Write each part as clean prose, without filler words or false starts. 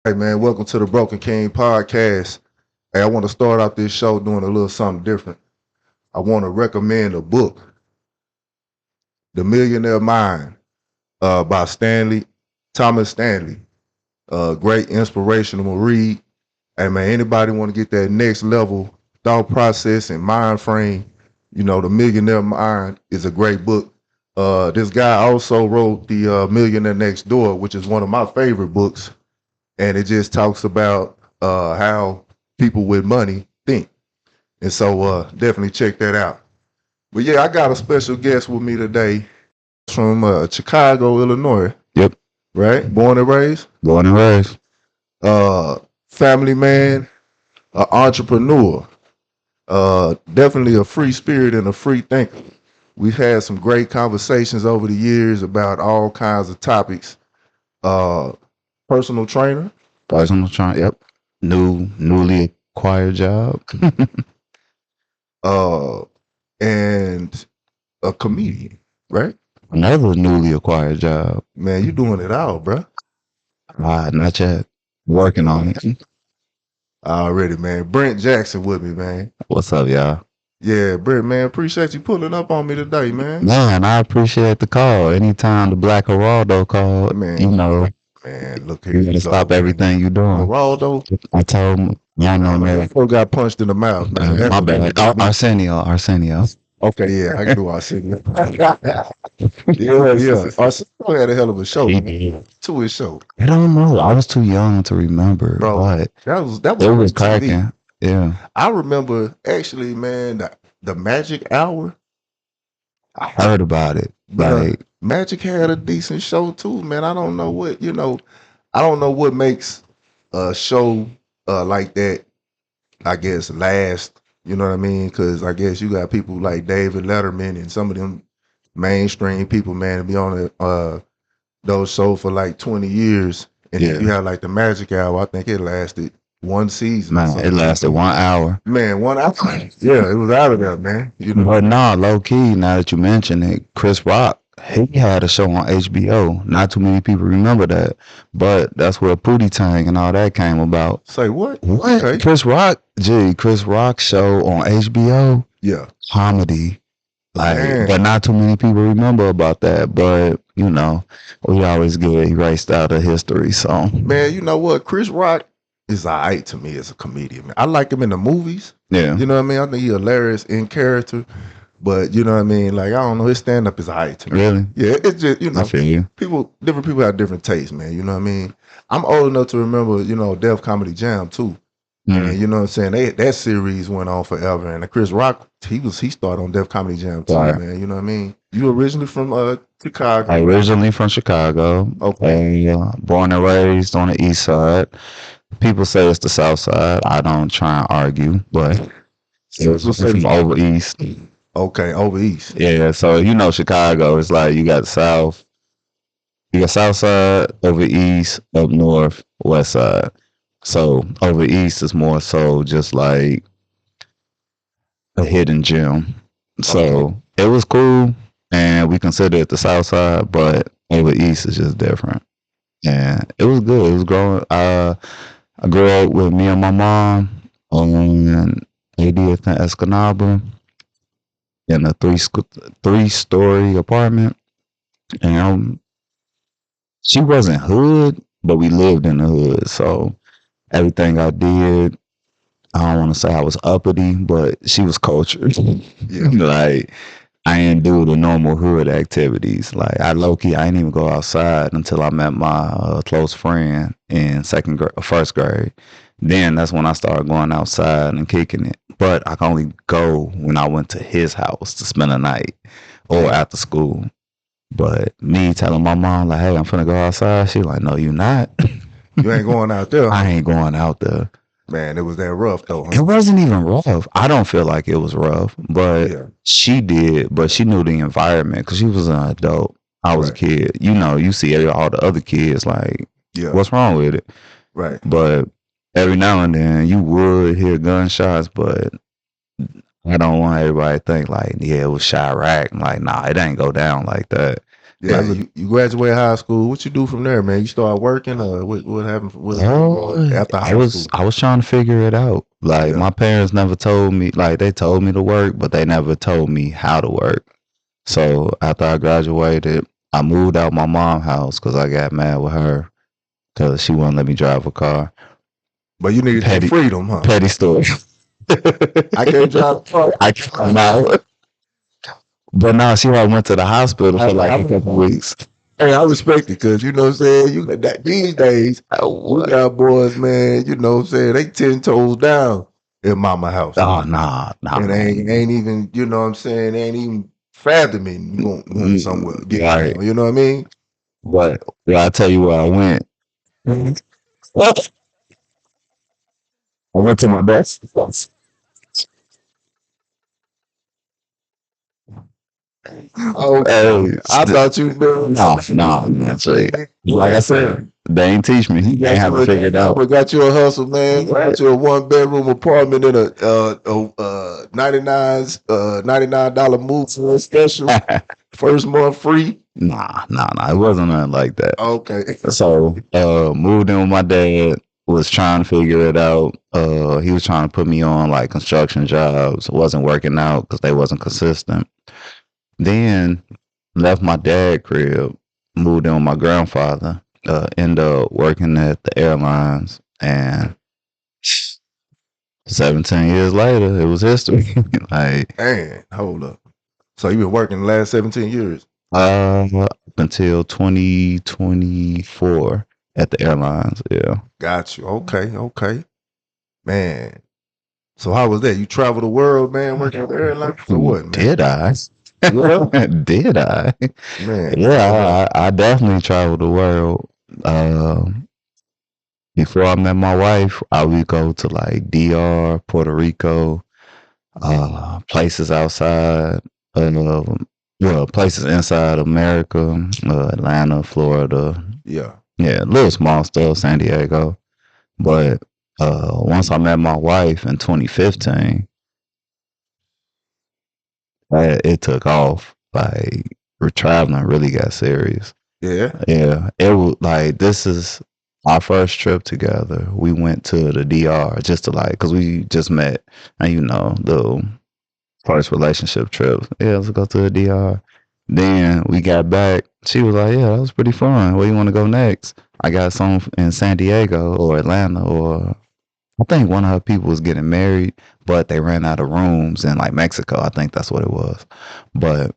Hey man, welcome to the Broken King podcast. Hey, I want to start out this show doing a little something different. I want to recommend a book, The Millionaire Mind, by Thomas Stanley. Great inspirational read. Hey man, anybody want to get that next level thought process and mind frame? The Millionaire Mind is a great book. This guy also wrote the Millionaire Next Door, which is one of my favorite books, and it just talks about how people with money think. And so definitely check that out. But yeah, I got a special guest with me today from Chicago, Illinois, Yep, right? Born and raised. born and raised. Uh, Family man, entrepreneur, definitely a free spirit and a free thinker. We've had some great conversations over the years about all kinds of topics. Uh, Personal trainer, Personal trainer. Yep. Newly acquired job. uh, and a comedian, right? Another newly acquired job. Man, you doing it all, bruh. Not yet. Working on it. Already, man. Brent Jackson with me, man. What's up, y'all? Yeah, Brent, man. Appreciate you pulling up on me today, man. Man, I appreciate the call. Anytime the Black Geraldo called, Man, look here you you gotta go, stop man. everything you doing. Geraldo, I told him, y'all know, man. before got punched in the mouth, man. My bad. Arsenio. Okay, yeah, I can do Arsenio. Yeah. Arsenio had a hell of a show, He man. did. To his show, I don't know. I was too young to remember, bro. but That was it was great TV. cracking. Yeah. I remember actually, man, the Magic Hour. I heard about it. Bruh, Like, Magic had a decent show too, man. I don't know what makes a show like that, I guess, last. You know what I mean? Because I guess you got people like David Letterman and some of them mainstream people, man, to be on those shows for like 20 years. And then you yeah, have like the Magic Hour. I think it lasted one season or man, it something. lasted 1 hour. Man, 1 hour. Yeah, it was out of there, man. But nah, low key, now that you mention it, Chris Rock, he had a show on HBO. Not too many people remember that. But that's where Pootie Tang and all that came about. Say what? What? Okay. Chris Rock show on HBO? Yeah. Comedy. Like, Man. but not too many people remember about that. But, we always get erased out of history. So, Man, you know what? Chris Rock is all right to me as a comedian, man. I like him in the movies. yeah. You know what I mean? I think he's hilarious in character. But you know what I mean? Like, I don't know, his stand up is all right to me. Really? Yeah, it's just, I feel you. different people have different tastes, man. You know what I mean? I'm old enough to remember, Def Comedy Jam too. Mm. And you know what I'm saying? That series went on forever. And Chris Rock, he started on Def Comedy Jam too, Right. man. You know what I mean? You originally from Chicago. Originally from Chicago. Okay. Born and raised on the east side. People say it's the south side. I don't try and argue, but it was from over east. Okay, over east. Yeah, so Chicago is like you got south side, over east, up north, west side. So over east is more so just like a hidden gem. So it was cool, and we consider it the south side, but over east is just different. And it was good. It was growing. I grew up with me and my mom on 80th and Escanaba in a three-story apartment, and she wasn't hood, but we lived in the hood. So everything I did, I don't want to say I was uppity, but she was cultured. Yeah. Like, I didn't do the normal hood activities. Like, I didn't even go outside until I met my close friend in first grade. Then that's when I started going outside and kicking it. But I could only go when I went to his house to spend a night or after school. But me telling my mom, like, hey, I'm finna go outside, she like, no, you not. You ain't going out there. I ain't going out there. Man, it was that rough though. Huh? It wasn't even rough. I don't feel like it was rough, but Yeah. she did. But she knew the environment because she was an adult. I was a Right. kid. You see all the other kids like, Yeah. what's wrong with it? Right. But every now and then you would hear gunshots, but I don't want everybody to think like, yeah, it was Chirac. Like, nah, it ain't go down like that. Yeah, you graduate high school. What you do from there, man? You start working, or what happened? What after I high was school? I was trying to figure it out. Like Yeah, my parents never told me. Like they told me to work, but they never told me how to work. So after I graduated, I moved out my mom's house because I got mad with her because she wouldn't let me drive a car. but you needed that Petty, freedom, huh? petty story. I can't drive a car. I can't now. But now she had went to the hospital for like a couple weeks. Hey, I respect it because you know what I'm saying. These days, Oh, we got boys, man. You know what I'm saying. They 10 toes down at mama house, nah, and man. ain't even you know what I'm saying. They ain't even fathoming you going somewhere, getting Right. somewhere. You know what I mean? But I tell you where I went. I went to my best. Oh, Hey, I thought you knew. no, man. See, like I said, they ain't teach me. They ain't have it figured out. We got you a hustle, man. Got you a 1 bedroom apartment in a $99 move for a special. First month free. Nah. It wasn't nothing like that. Okay. So, moved in with my dad. Was trying to figure it out. He was trying to put me on like construction jobs. It wasn't working out because they wasn't consistent. Then left my dad crib, moved in with my grandfather. Ended up working at the airlines, and 17 years later, it was history. Like, Man, hold up. So you been working the last 17 years? up until 2024 at the airlines. Yeah. Got you. Okay. Man. So how was that? You travel the world, man, working at the airline? So what, man? Did I? Did I? Man, Yeah, I definitely traveled the world. Before I met my wife, I would go to like DR, Puerto Rico, places outside, places inside America, Atlanta, Florida. yeah. Yeah, little small stuff, San Diego. But once I met my wife in 2015, it took off. Like, traveling really got serious. Yeah. Yeah, it was like this is our first trip together. We went to the DR just to like, cause we just met, and the first relationship trip. Yeah, let's go to the DR. Then we got back. She was like, "Yeah, that was pretty fun. Where you want to go next?" I got some in San Diego or Atlanta, or I think one of her people was getting married, but they ran out of rooms in like Mexico. I think that's what it was. But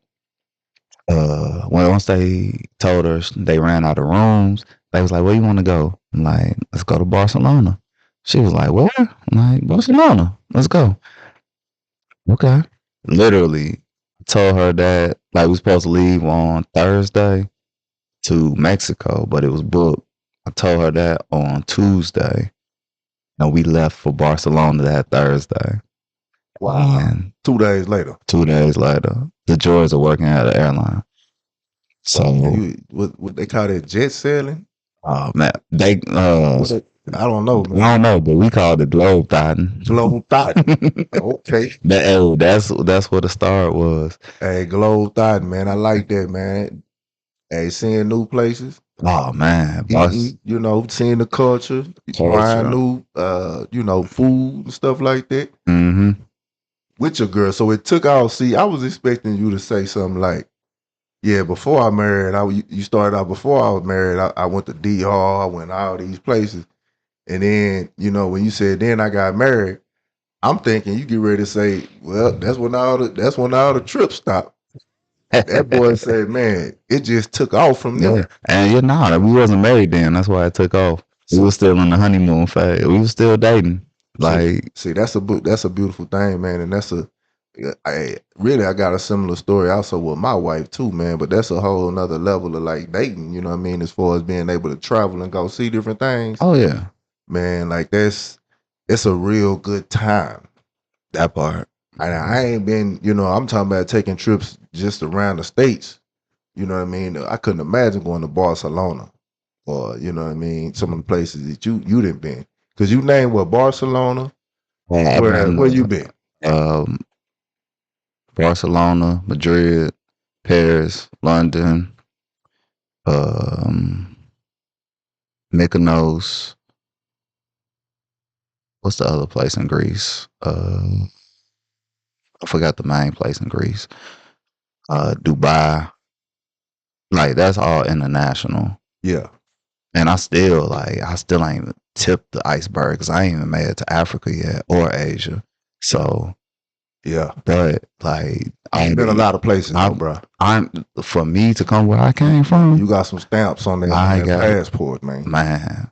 when once they told us they ran out of rooms, they was like, "Where you want to go?" I'm like, "Let's go to Barcelona." She was like, "Where?" I'm like, "Barcelona. Let's go." Okay. Literally told her that like we supposed to leave on Thursday to Mexico, but it was booked. I told her that on Tuesday, and we left for Barcelona that Thursday. Wow. And 2 days later. 2 days later, the joys of working at an airline. So, What they call that, jet sailing? oh man, they I don't know, I man. don't know, but we called it globe thotting. Globe thought. Okay. That's what the start was. Hey, globe thought, man. I like that, man. Hey, seeing new places, Oh man, boss, eating, seeing the culture, trying culture. new, food and stuff like that Mm-hmm. with your girl. So it took off. See, I was expecting you to say something like, "Yeah, before I married, you started out before I was married. I went to DR, I went all these places, and then when you said then I got married, I'm thinking you get ready to say, well, that's when all the trips stopped." That boy said, "Man, it just took off from Yeah, there." and we wasn't married then. That's why it took off. We was still in the honeymoon phase. We was still dating. Like, See, that's a beautiful thing, man, and I got a similar story also with my wife too, man. But that's a whole nother level of like dating. You know what I mean? As far as being able to travel and go see different things, oh yeah, man. Like it's a real good time. that part. And I ain't been, I'm talking about taking trips just around the states. You know what I mean? I couldn't imagine going to Barcelona or some of the places that you didn't been. Cause you named what, Barcelona? I've Where you been been? um, Barcelona, Madrid, Paris, London. um, Mykonos. What's the other place in Greece? I forgot the main place in Greece. Dubai. Like that's all international. Yeah. And I still ain't even tipped the iceberg because I ain't even made it to Africa yet or Asia. So, Yeah. but like I've been a lot of places though, I'm, bro. I'm for me to come where I came from. You got some stamps on that, I that got passport, man. man.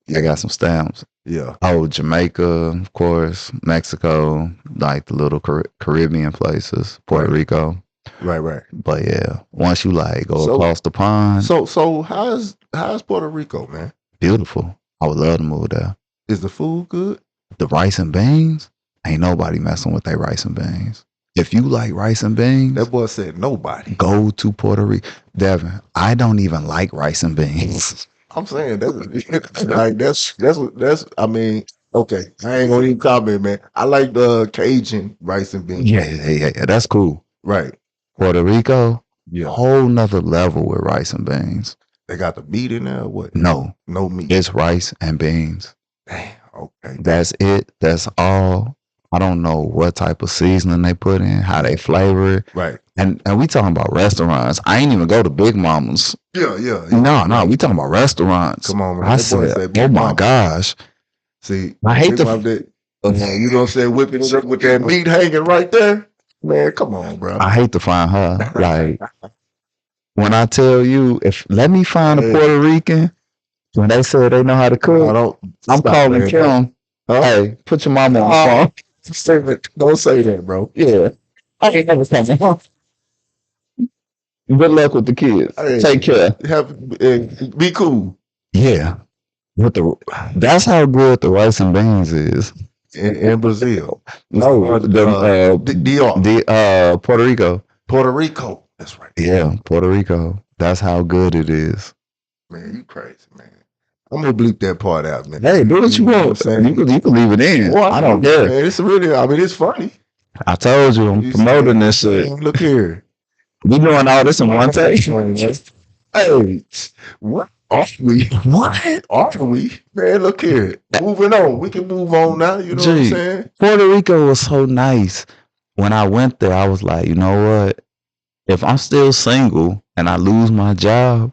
Yeah. I got some stamps. Yeah. Oh, Jamaica, of course, Mexico, like the little Caribbean places, Puerto Right. Rico. Right. But yeah, once you like go So- across the pond, So how's Puerto Rico, man? beautiful. I would love to move there. Is the food good? The rice and beans, ain't nobody messing with their rice and beans. If you like rice and beans, That boy said nobody. go to Puerto Rico. Devin, I don't even like rice and beans. I'm saying that's like that's. I mean, okay, I ain't gonna even comment, man. I like the Cajun rice and beans. Yeah, that's cool. Right. Puerto Rico, Yeah. whole nother level with rice and beans. They got the meat in there. Or what? No, No meat. it's rice and beans. Damn. Okay. That's it. That's all. I don't know what type of seasoning they put in, how they flavor it. Right. And we talking about restaurants. I ain't even go to Big Mama's. Yeah. No, we talking about restaurants. Come on, man. I That boy said, said oh Big my Mama. gosh. See, I hate Big the- Mama did- you know what I'm saying? Whipping it up with that meat hanging right there. Man, come on, bro. I hate to find her. Like, when I tell you, if let me find a Hey. Puerto Rican, when they say they know how to I cook, don't. I'm stop, calling man. Kim. Huh? Hey, put your mama on the Oh. phone. Don't say that, bro. Yeah. I ain't never coming home. Good luck with the kids. Hey. Take care. Be cool Yeah. That's how good the rice and beans is. in Brazil. No, Puerto Rico. Puerto Rico. That's right. Yeah, Puerto Rico. That's how good it is. Man, you crazy, man. I'm gonna bleep that part out, man. Hey, do what you know want. what I'm saying? You can leave it in. Boy, I don't care. Man, it's really. I mean, it's funny. I told you, I'm You promoting say, this shit. man, look here. We doing all this in one take. Hey, what are we? What are we? Man, look here. Moving on. We can move on now. You know what I'm Gee. saying? Puerto Rico was so nice. When I went there, I was like, you know what? If I'm still single and I lose my job,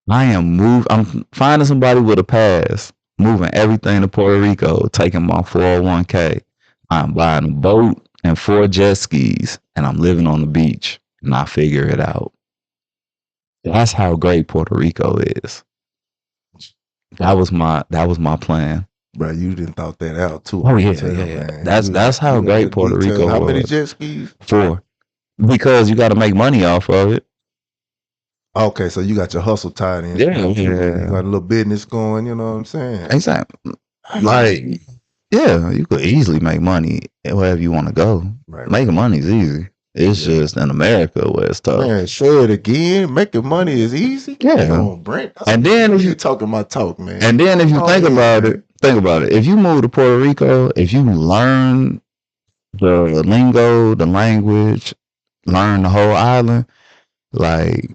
I'm finding somebody with a pass, moving everything to Puerto Rico, taking my 401k. I'm buying a boat and 4 jet skis, and I'm living on the beach, and I figure it out. That's how great Puerto Rico is. That was my plan. Bro, you didn't thought that out too. Oh I yeah, can tell, yeah. man. That's how You great got Puerto details. Rico How was. many jet skis? 4. Because you got to make money off of it. Okay, so you got your hustle tied in. Yeah, You yeah. got a little business going. You know what I'm saying? Exactly. Like, yeah, you could easily make money wherever you want to go. Right. Making money is easy. It's Yeah. just in America where it's tough. Man, say it again. Making money is easy. Yeah. Come on, Brent. And then if you you talking my talk, man. and then if you Oh, think yeah, about man. it, think about it. If you move to Puerto Rico, if you learn the lingo, the language, learn the whole island, like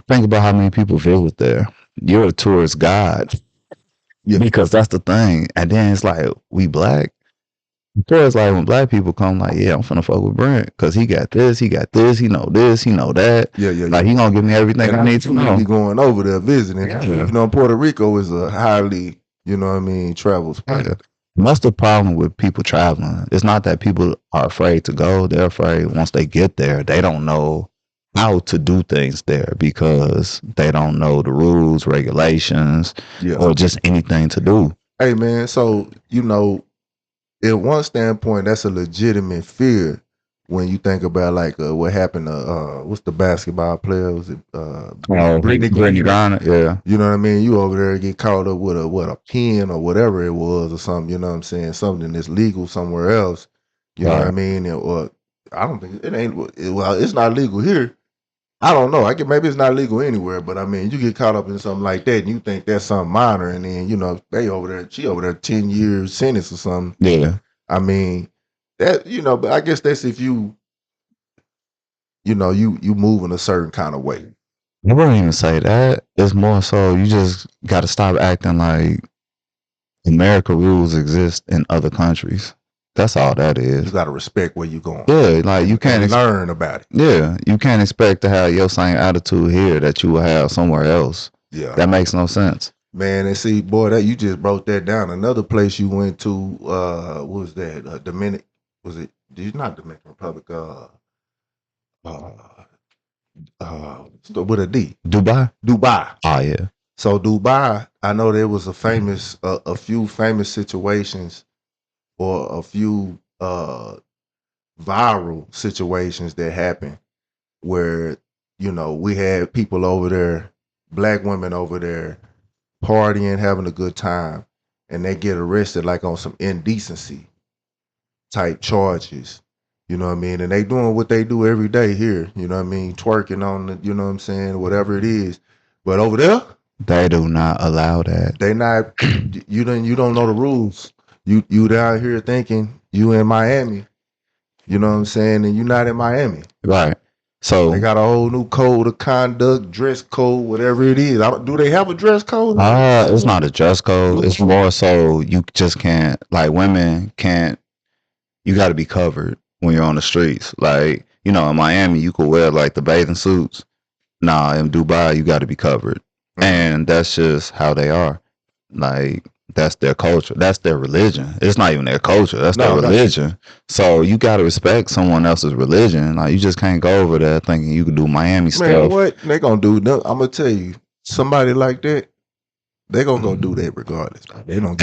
think about how many people visit there. You're a tourist guide. Yeah. Because that's the thing. And then it's like, we black. So it's like when black people come, like, yeah, I'm finna fuck with Brent because he got this, he know this, he know that. Yeah. Like, he gonna give me everything And I need to know. be going over there visiting. Yeah. You know, Puerto Rico is a highly, you know what I mean, travel spot. Yeah. That's the problem with people traveling. It's not that people are afraid to go. They're afraid once they get there, they don't know how to do things there because they don't know the rules, regulations, Yeah. or just anything to do. Hey, man, so, you know, in one standpoint, that's a legitimate fear when you think about like what happened to what's the basketball player? Was it Brittany Griner? Yeah. You know what I mean? You over there get caught up with a pen or whatever it was or something, you know what I'm saying? Something that's legal somewhere else. You know what I mean? Or I don't think it ain't well, it's not legal here. I don't know. Maybe it's not legal anywhere, but I mean, you get caught up in something like that, and you think that's something minor, and then she over there 10 years sentence or something. Yeah. I mean, that but I guess that's if you move in a certain kind of way. I wouldn't even say that. It's more so you just got to stop acting like America rules exist in other countries. That's all that You is. got to respect where you're going. Yeah, like you can't learn about it. Yeah, you can't expect to have your same attitude here that you will have somewhere else. Yeah, that makes no sense. Man, and see, boy, that you just broke that down. Another place you went to, what was that? Dominic? Was it? Not Dominican Republic? Uh, with a D. Dubai. Oh yeah. So Dubai, I know there was a few famous situations, or a few viral situations that happened where we had people over there, black women over there, partying, having a good time, and they get arrested like on some indecency type charges. You know what I mean? And they doing what they do every day here. You know what I mean? Twerking on the, you know what I'm saying? Whatever it is. But over there, they do not allow that. They not. You don't know the rules. You down here thinking you in Miami. You know what I'm saying? And you not in Miami. Right. So they got a whole new code of conduct, dress code, whatever it is. Do they have a dress code? It's not a dress code. It's more so you just can't, like, women can't. You got to be covered when you're on the streets. Like, in Miami, you could wear like the bathing suits. Nah, in Dubai, you got to be covered, and that's just how they are. Like, that's their culture. That's their religion. It's not even their culture. That's their religion. So you got to respect someone else's religion. Like, you just can't go over there thinking you can do Miami stuff. Man, what they gonna do? No, I'm gonna tell you, somebody like that, they gonna go do that regardless. They don't.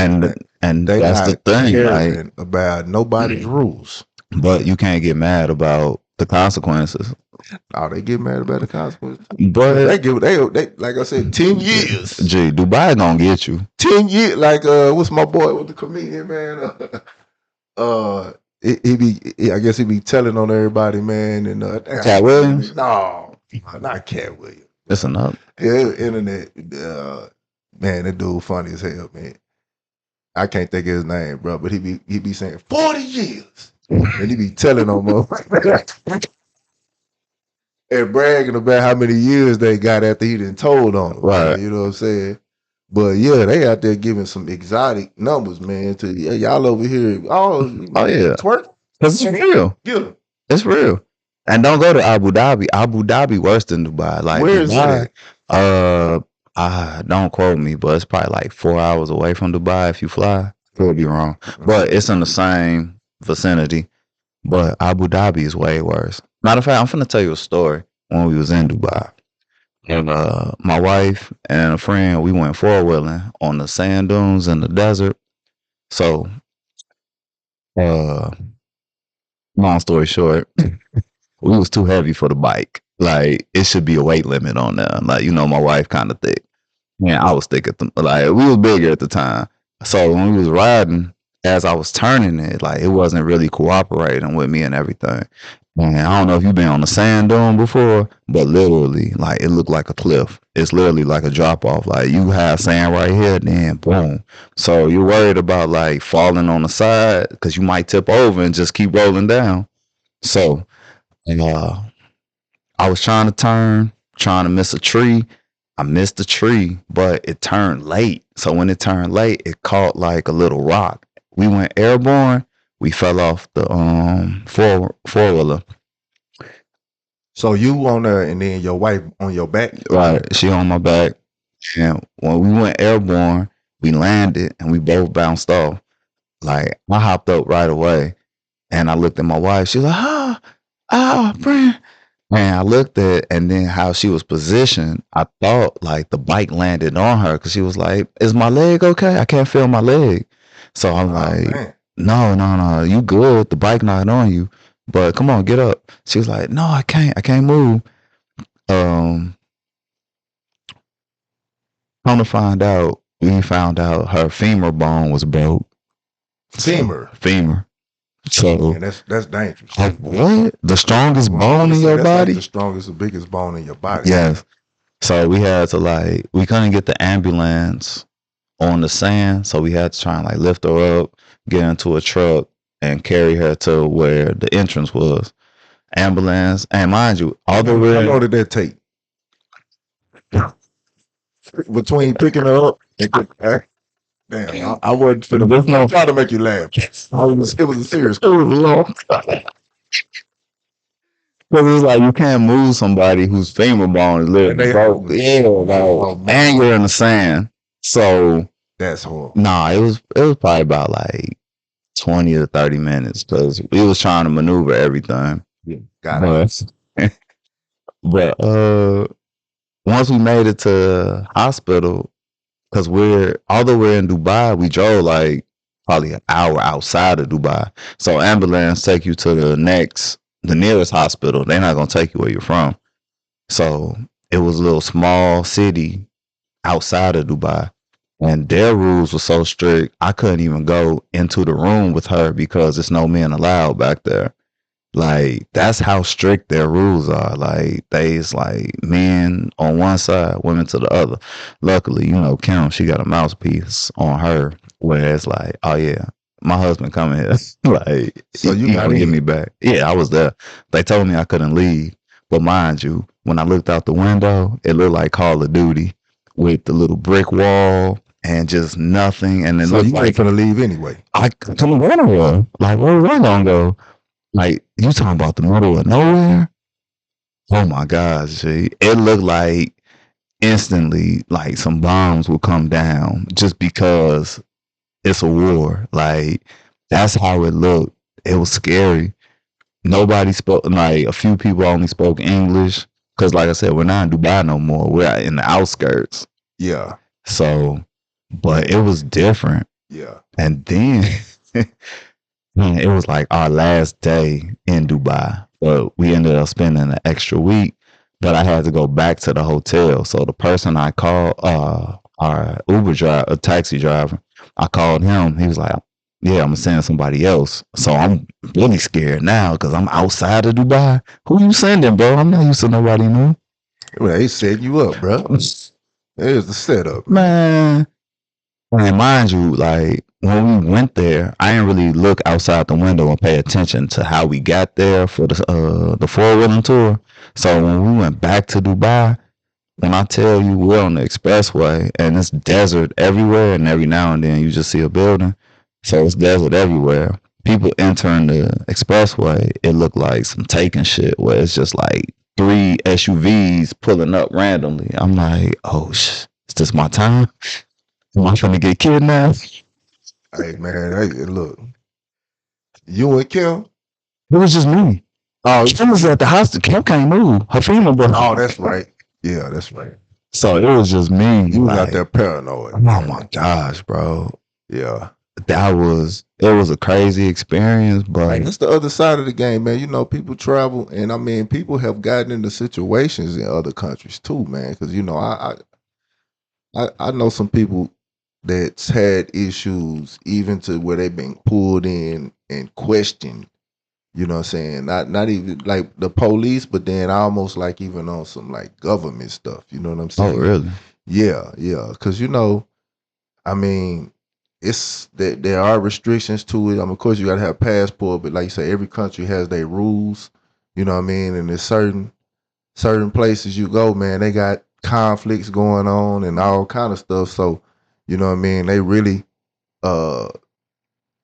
And that's the thing, like, about nobody's rules. But you can't get mad about the consequences. Oh, they get mad about the consequences. But they like I said, 10 years. Gee, Dubai gonna get you. 10 years. Like what's my boy with the comedian, man? I guess he be telling on everybody, man. And Cat Williams? No, not Cat Williams. Listen up. Yeah, internet. Man, that dude funny as hell, man. I can't think of his name, bro, but he be saying 40 years. And he be telling on motherfuckers and bragging about how many years they got after he done told on them. Right. You know what I'm saying? But yeah, they out there giving some exotic numbers, man. To y'all over here. Oh yeah. Twerk. Because it's real. Yeah. It's real. And don't go to Abu Dhabi. Abu Dhabi worse than Dubai. Like, where is Dubai, don't quote me, but it's probably like 4 hours away from Dubai if you fly. Could be wrong. But it's in the same vicinity. But Abu Dhabi is way worse. Matter of fact, I'm finna tell you a story when we was in Dubai. And my wife and a friend, we went four-wheeling on the sand dunes in the desert. So, long story short, we was too heavy for the bike. Like, it should be a weight limit on there. Like, my wife kind of thick. Yeah, I was thick at the, like, we was bigger at the time. So when we was riding, as I was turning it, like, it wasn't really cooperating with me and everything. And I don't know if you've been on the sand dune before, but literally, like, it looked like a cliff. It's literally like a drop off. Like, you have sand right here, then boom. So you're worried about like falling on the side because you might tip over and just keep rolling down. So, I was trying to turn, trying to miss a tree. I missed the tree, but it turned late. So when it turned late, it caught like a little rock. We went airborne. We fell off the four-wheeler. So you on there, and then your wife on your back? Right. She on my back. And when we went airborne, we landed and we both bounced off. Like, I hopped up right away and I looked at my wife. She was like, Brent. And I looked at, and then how she was positioned, I thought like the bike landed on her because she was like, is my leg okay? I can't feel my leg. So I'm like, no, you good. The bike not on you. But come on, get up. She was like, no, I can't move. Come to find out, we found out her femur bone was broke. Femur. So man, that's dangerous. Like, what? The strongest bone in your body? Like the strongest, the biggest bone in your body. Yes. So we had to we couldn't get the ambulance on the sand, so we had to try and like lift her up, get into a truck, and carry her to where the entrance was. Ambulance, and mind you, all the way. How long did that take? between picking her up and damn, I wasn't There's no. trying to make you laugh. It was a serious. It was long. Because it's like you can't move somebody whose femur bone is And literally they broke. Yeah, like and you're in the sand. So that's horrible. nah, it was probably about like 20 to 30 minutes because we was trying to maneuver everything. Yeah, got it. But once we made it to hospital, because although we're in Dubai, we drove like probably an hour outside of Dubai. So ambulance take you to the nearest hospital. They're not gonna take you where you're from. So it was a little small city outside of Dubai. And their rules were so strict, I couldn't even go into the room with her because there's no men allowed back there. Like that's how strict their rules are. Like they's like men on one side, women to the other. Luckily, Kim, she got a mouthpiece on her where it's like, oh yeah, my husband coming here. Like So you he got gonna get in. me back. Yeah, I was there. They told me I couldn't leave. But mind you, when I looked out the window, it looked like Call of Duty with the little brick wall and just nothing. And it So looked you ain't like finna leave anyway. I couldn't go anywhere. Like where was I gonna go? Like you talking about the middle of nowhere? Oh my gosh, G. It looked like instantly like some bombs would come down just because it's a war. Like that's how it looked. It was scary. Nobody spoke, like a few people only spoke English. Cause like I said, we're not in Dubai no more. We're in the outskirts. Yeah, So, but it was different. yeah. And then man, it was like our last day in Dubai, but we ended up spending an extra week. But I had to go back to the hotel. So the person I called, our Uber driver, a taxi driver, I called him. He was like, "Yeah, I'm gonna send somebody else." So I'm really scared now because I'm outside of Dubai. Who you sending, bro? I'm not used to nobody new. Well, they setting you up, bro. There's the setup, Man, and mind you, like when we went there, I didn't really look outside the window and pay attention to how we got there for the four-wheeling tour. So when we went back to Dubai, when I tell you we're on the expressway and it's desert everywhere, and every now and then you just see a building, so it's desert everywhere. People entering the expressway, it looked like some taking shit where it's just like three SUVs pulling up randomly. I'm like, oh, is this my time? Am I trying to get kidnapped? Hey man, hey, look, you and Kim. It was just me. Oh, Kim was at the hospital. Kim can't move. Her femur broke. Oh, that's right. Yeah, that's right. So it was just me. You was out there paranoid. Oh my gosh, bro. Yeah. It was a crazy experience, but That's the other side of the game, man. You know, people travel, and I mean, people have gotten into situations in other countries too, man. Because I know some people that's had issues even to where they've been pulled in and questioned. You know what I'm saying? Not even like the police, but then almost like even on some like government stuff. You know what I'm saying? oh really? Yeah, yeah. Because I mean, it's there are restrictions to it. I mean, of course, you got to have a passport, but like you say, every country has their rules. You know what I mean? And there's certain places you go, man, they got conflicts going on and all kind of stuff. So, you know what I mean? They really uh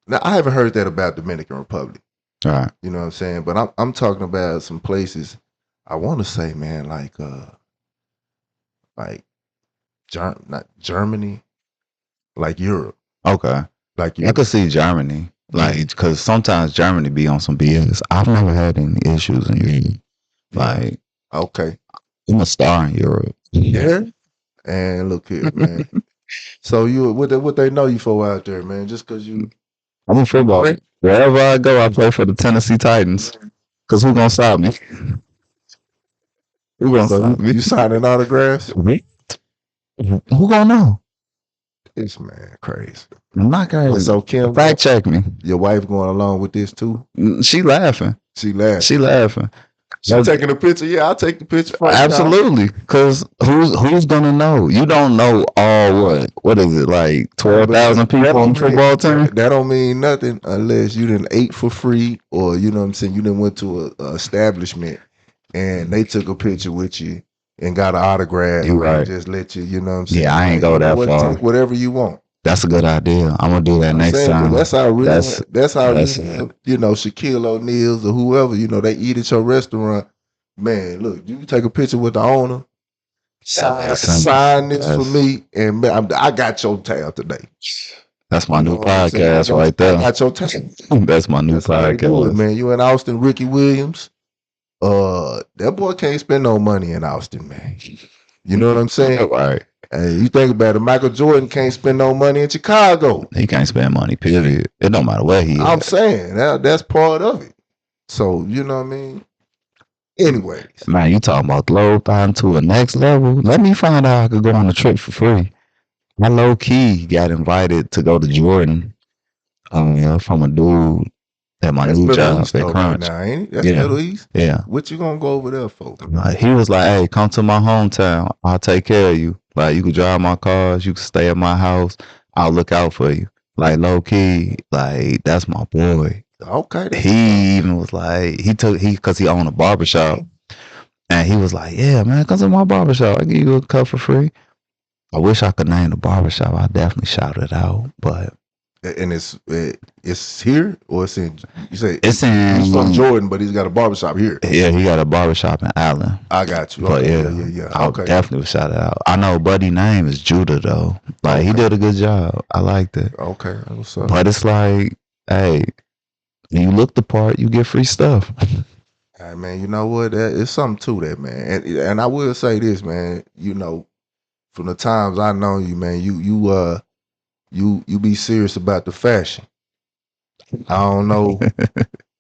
now I haven't heard that about Dominican Republic. All right. You know what I'm saying? But I'm talking about some places I want to say, man, like not Germany, like Europe. Okay. Like I could see Germany. Like, because sometimes Germany be on some BS. I've never had any issues in Europe. Like, okay. I'm a star in Europe. Yeah. And look here, man. So what they know you for out there, man? Just cause you I'm a footballer. Wherever I go, I play for the Tennessee Titans. Cause who gonna stop me? Who gonna stop me? you signing autographs? Who gonna know? This man crazy. I'm not crazy. So Kim, Fact check me. Your wife going along with this too? She laughing. She laughing. She laughing. She taking a picture. Yeah, I'll take the picture. Absolutely, because who's gonna know? You don't know all what is it like 12,000 people on the football team? That don't mean nothing unless you didn't ate for free, or you know what I'm saying. You didn't went to a establishment and they took a picture with you and got an autograph You and right. just let you, you know what I'm Yeah, saying? I ain't Like, go you know that what, far. take whatever you want. That's a good idea. I'm gonna do that I'm next saying, 'cause time. that's how That's real, that's you know, Shaquille O'Neal's or whoever, you know, they eat at your restaurant. Man, look, you take a picture with the owner, sign this for that's me, and man, I got your tab today. that's my You new know what I'm saying? podcast right I there. got your tab. That's my new That's how they do it, podcast. man. You in Austin, Ricky Williams. That boy can't spend no money in Austin, man. You know what I'm saying? Right. Hey, you think about it, Michael Jordan can't spend no money in Chicago. He can't spend money, period. It don't matter where he I'm at. saying that's part of it. So, you know what I mean? Anyways, Man, you talking about low down to a next level? Let me find out I could go on a trip for free. I low key got invited to go to Jordan from a dude at my that's new Middle job East at though right Crunch. now, ain't it? That's Yeah, Middle East. yeah. What you gonna go over there for? He was like, "Hey, come to my hometown. I'll take care of you. Like, you can drive my cars. You can stay at my house. I'll look out for you." Like, low key, like that's my boy. Okay, that's He even was like, because he owned a barbershop, and he was like, "Yeah, man, come to my barbershop. I give you a cut for free." I wish I could name the barbershop. I definitely shout it out, but and it's here or it's in. You say it's he's from in. Jordan, but he's got a barbershop here. Yeah, he got a barbershop in Allen. I got you. But Okay, yeah, yeah. I Okay, definitely would shout it out. I know Buddy name is Judah though. Like he okay, did a good job. I liked it. okay. What's up? But it's like, hey, when you look the part, you get free stuff. Hey, man, you know what? It's something to that, man. And I will say this, man. You know, from the times I know you, man, you be serious about the fashion. I don't know,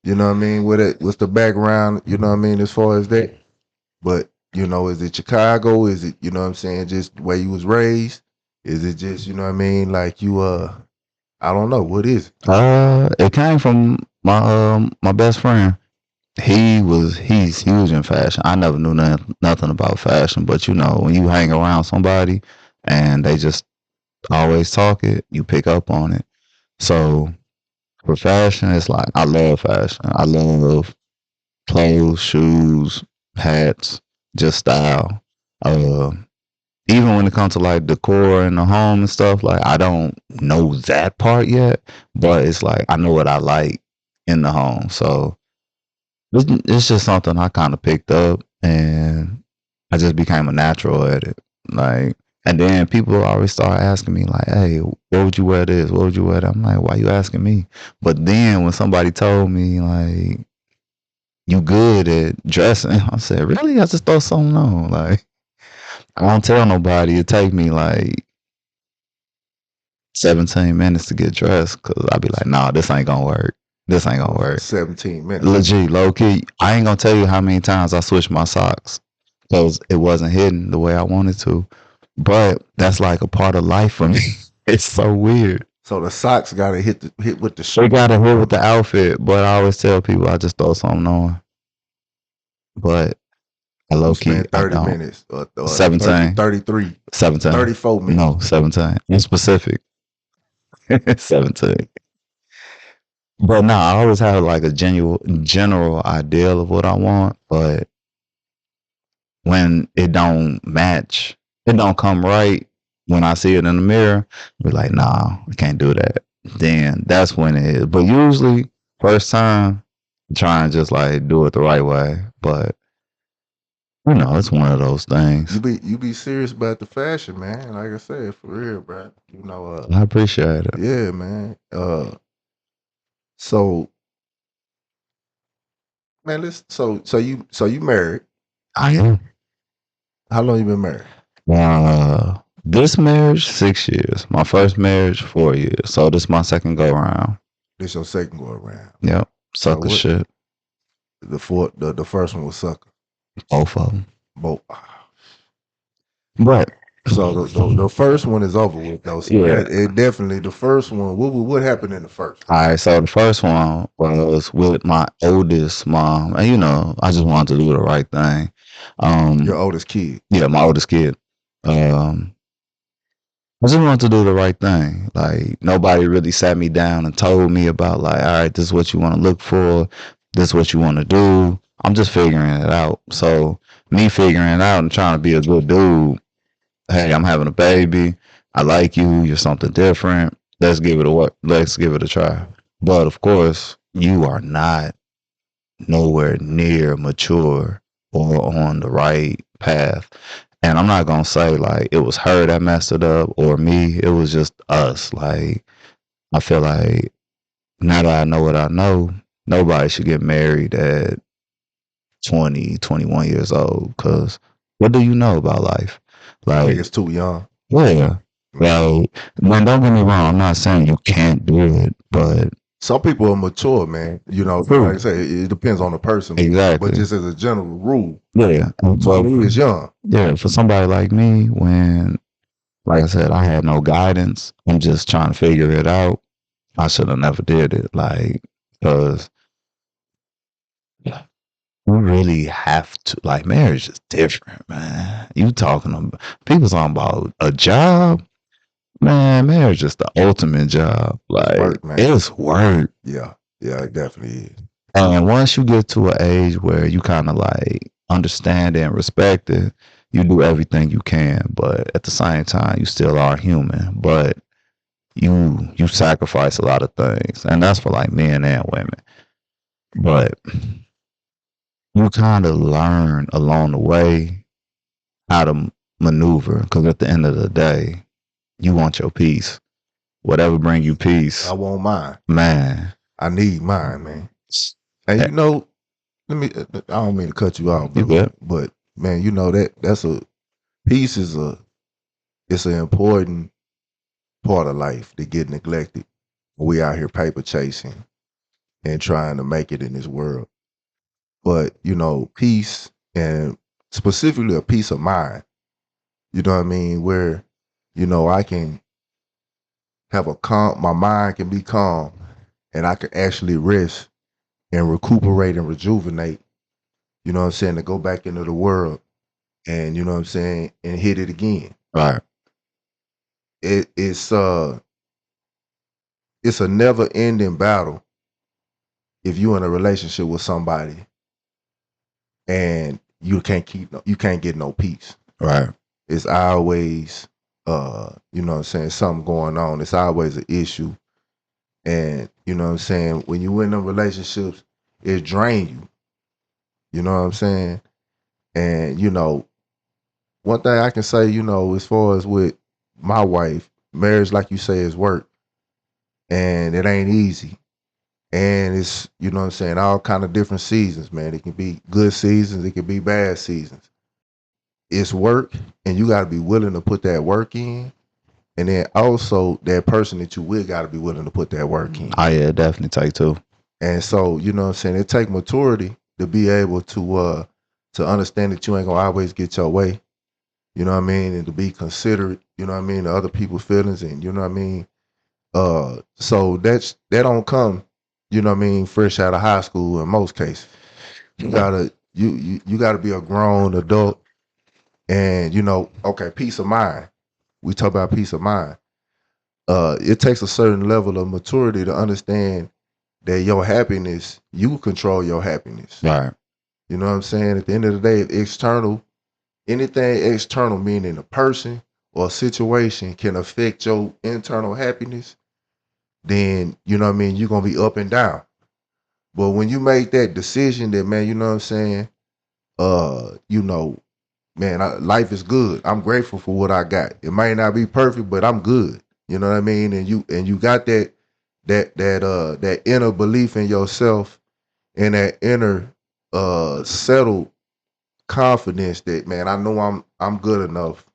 you know what I mean? What's the background, you know what I mean, as far as that? But, you know, is it Chicago? Is it, you know what I'm saying, just the way you was raised? Is it just, you know what I mean, like you I don't know, what is it? It came from my best friend. He's huge in fashion. I never knew nothing about fashion, but you know, when you hang around somebody and they just always talk it, you pick up on it. So for fashion, it's like I love fashion. I love clothes, shoes, hats, just style. Uh, Even when it comes to like decor in the home and stuff, like I don't know that part yet, but it's like I know what I like in the home. So it's just something I kind of picked up, and I just became a natural at it. Like, and then people always start asking me like, "Hey, what would you wear this? What would you wear that?" I'm like, "Why you asking me?" But then when somebody told me like, "You good at dressing," I said, "Really?" I just throw something on. Like, I don't tell nobody. It take me like 17 minutes to get dressed because I'll be like, "Nah, this ain't gonna work. This ain't gonna work." 17 minutes. Legit, low key. I ain't gonna tell you how many times I switched my socks because it wasn't hidden the way I wanted to. But that's like a part of life for me. It's so weird. So the socks gotta hit with the They shirt. got to hit with the outfit, but I always tell people I just throw something on. But I You low key, spend I 30 don't. minutes or 17. 33, 17. 34 minutes. No, 17. In specific. 17. But no, I always have like a general ideal of what I want, but when it don't match, it don't come right when I see it in the mirror, be like, nah, I can't do that. Then that's when it is. But usually, first time, try and just like do it the right way. But you know, it's one of those things. You be serious about the fashion, man. Like I said, for real, bro. You know, I appreciate it. yeah, man. So man, so you married. I am. How long you been married? This marriage, 6 years. My first marriage, 4 years. So this my second go around. This your second go around. Yep. So Sucker what shit. the first one was sucker. Both of them. Both. But So the first one is over with though. So yeah. it definitely the first one. What happened in the first? All right, so the first one was with my oldest mom, and you know, I just wanted to do the right thing. Your oldest kid. Yeah, my oldest kid. Um, I just wanted to do the right thing. Like nobody really sat me down and told me about like, all right, this is what you want to look for, this is what you want to do. I'm just figuring it out. So me figuring it out and trying to be a good dude. Hey, I'm having a baby. I like you. You're something different. Let's give it a what? Let's give it a try. But of course, you are not nowhere near mature or on the right path. And I'm not gonna say like it was her that messed it up or me. It was just us. Like I feel like now that I know what I know, nobody should get married at 20, 21 years old. Cause what do you know about life? I think Like, it's too young. yeah. Like, man, don't get me wrong. I'm not saying you can't do it, but Some people are mature, man. You know, true. like I say, it depends on the person. But Exactly. just as a general rule, Yeah. But 20 is young. yeah, for somebody like me, when, like I said, I had no guidance, I'm just trying to figure it out. I should have never did it. Like, because you really have to, like, marriage is different, man. You talking about, people talking about a job. Man, marriage is the ultimate job. Like, Work, man. it's work. Yeah. Yeah, it definitely is. And once you get to an age where you kind of like understand it and respect it, you do everything you can. But at the same time, you still are human. But you sacrifice a lot of things, and that's for like men and women. But you kind of learn along the way how to maneuver, because at the end of the day, you want your peace. Whatever bring you peace, I want mine. man. I need mine, man. And you know, let me. I don't mean to cut you off, You bro, good? but man, you know that's a peace is it's an important part of life that get neglected. We out here paper chasing and trying to make it in this world. But you know, peace and specifically a peace of mind. You know what I mean? Where you know I can have a calm. My mind can be calm, and I can actually rest and recuperate and rejuvenate. You know what I'm saying? To go back into the world and you know what I'm saying and hit it again. Right. It's it's a never ending battle if you're in a relationship with somebody and you can't get no peace. Right. It's always you know what I'm saying, something going on. It's always an issue. And you know what I'm saying, when you in them relationships, it drain you. You know what I'm saying? And you know, one thing I can say, you know, as far as with my wife, marriage, like you say, is work. And it ain't easy. And it's, you know what I'm saying, all kind of different seasons, man. It can be good seasons, it can be bad seasons. It's work, and you gotta be willing to put that work in. And then also that person that you with gotta be willing to put that work in. Oh yeah, definitely take two. And so, you know what I'm saying, it take maturity to be able to understand that you ain't gonna always get your way. You know what I mean? And to be considerate, you know what I mean, to other people's feelings, and you know what I mean? So that don't come, you know what I mean, fresh out of high school in most cases. You gotta you gotta be a grown adult, and you know, okay, peace of mind. We talk about peace of mind. It takes a certain level of maturity to understand that your happiness, you control your happiness. Right. You know what I'm saying? At the end of the day, external, anything external, meaning a person or a situation, can affect your internal happiness, then you know what I mean, you're gonna be up and down. But when you make that decision that, man, you know what I'm saying, you know, man, life is good. I'm grateful for what I got. It might not be perfect, but I'm good. You know what I mean? And you got that inner belief in yourself and that inner settled confidence that, man, I know I'm good enough.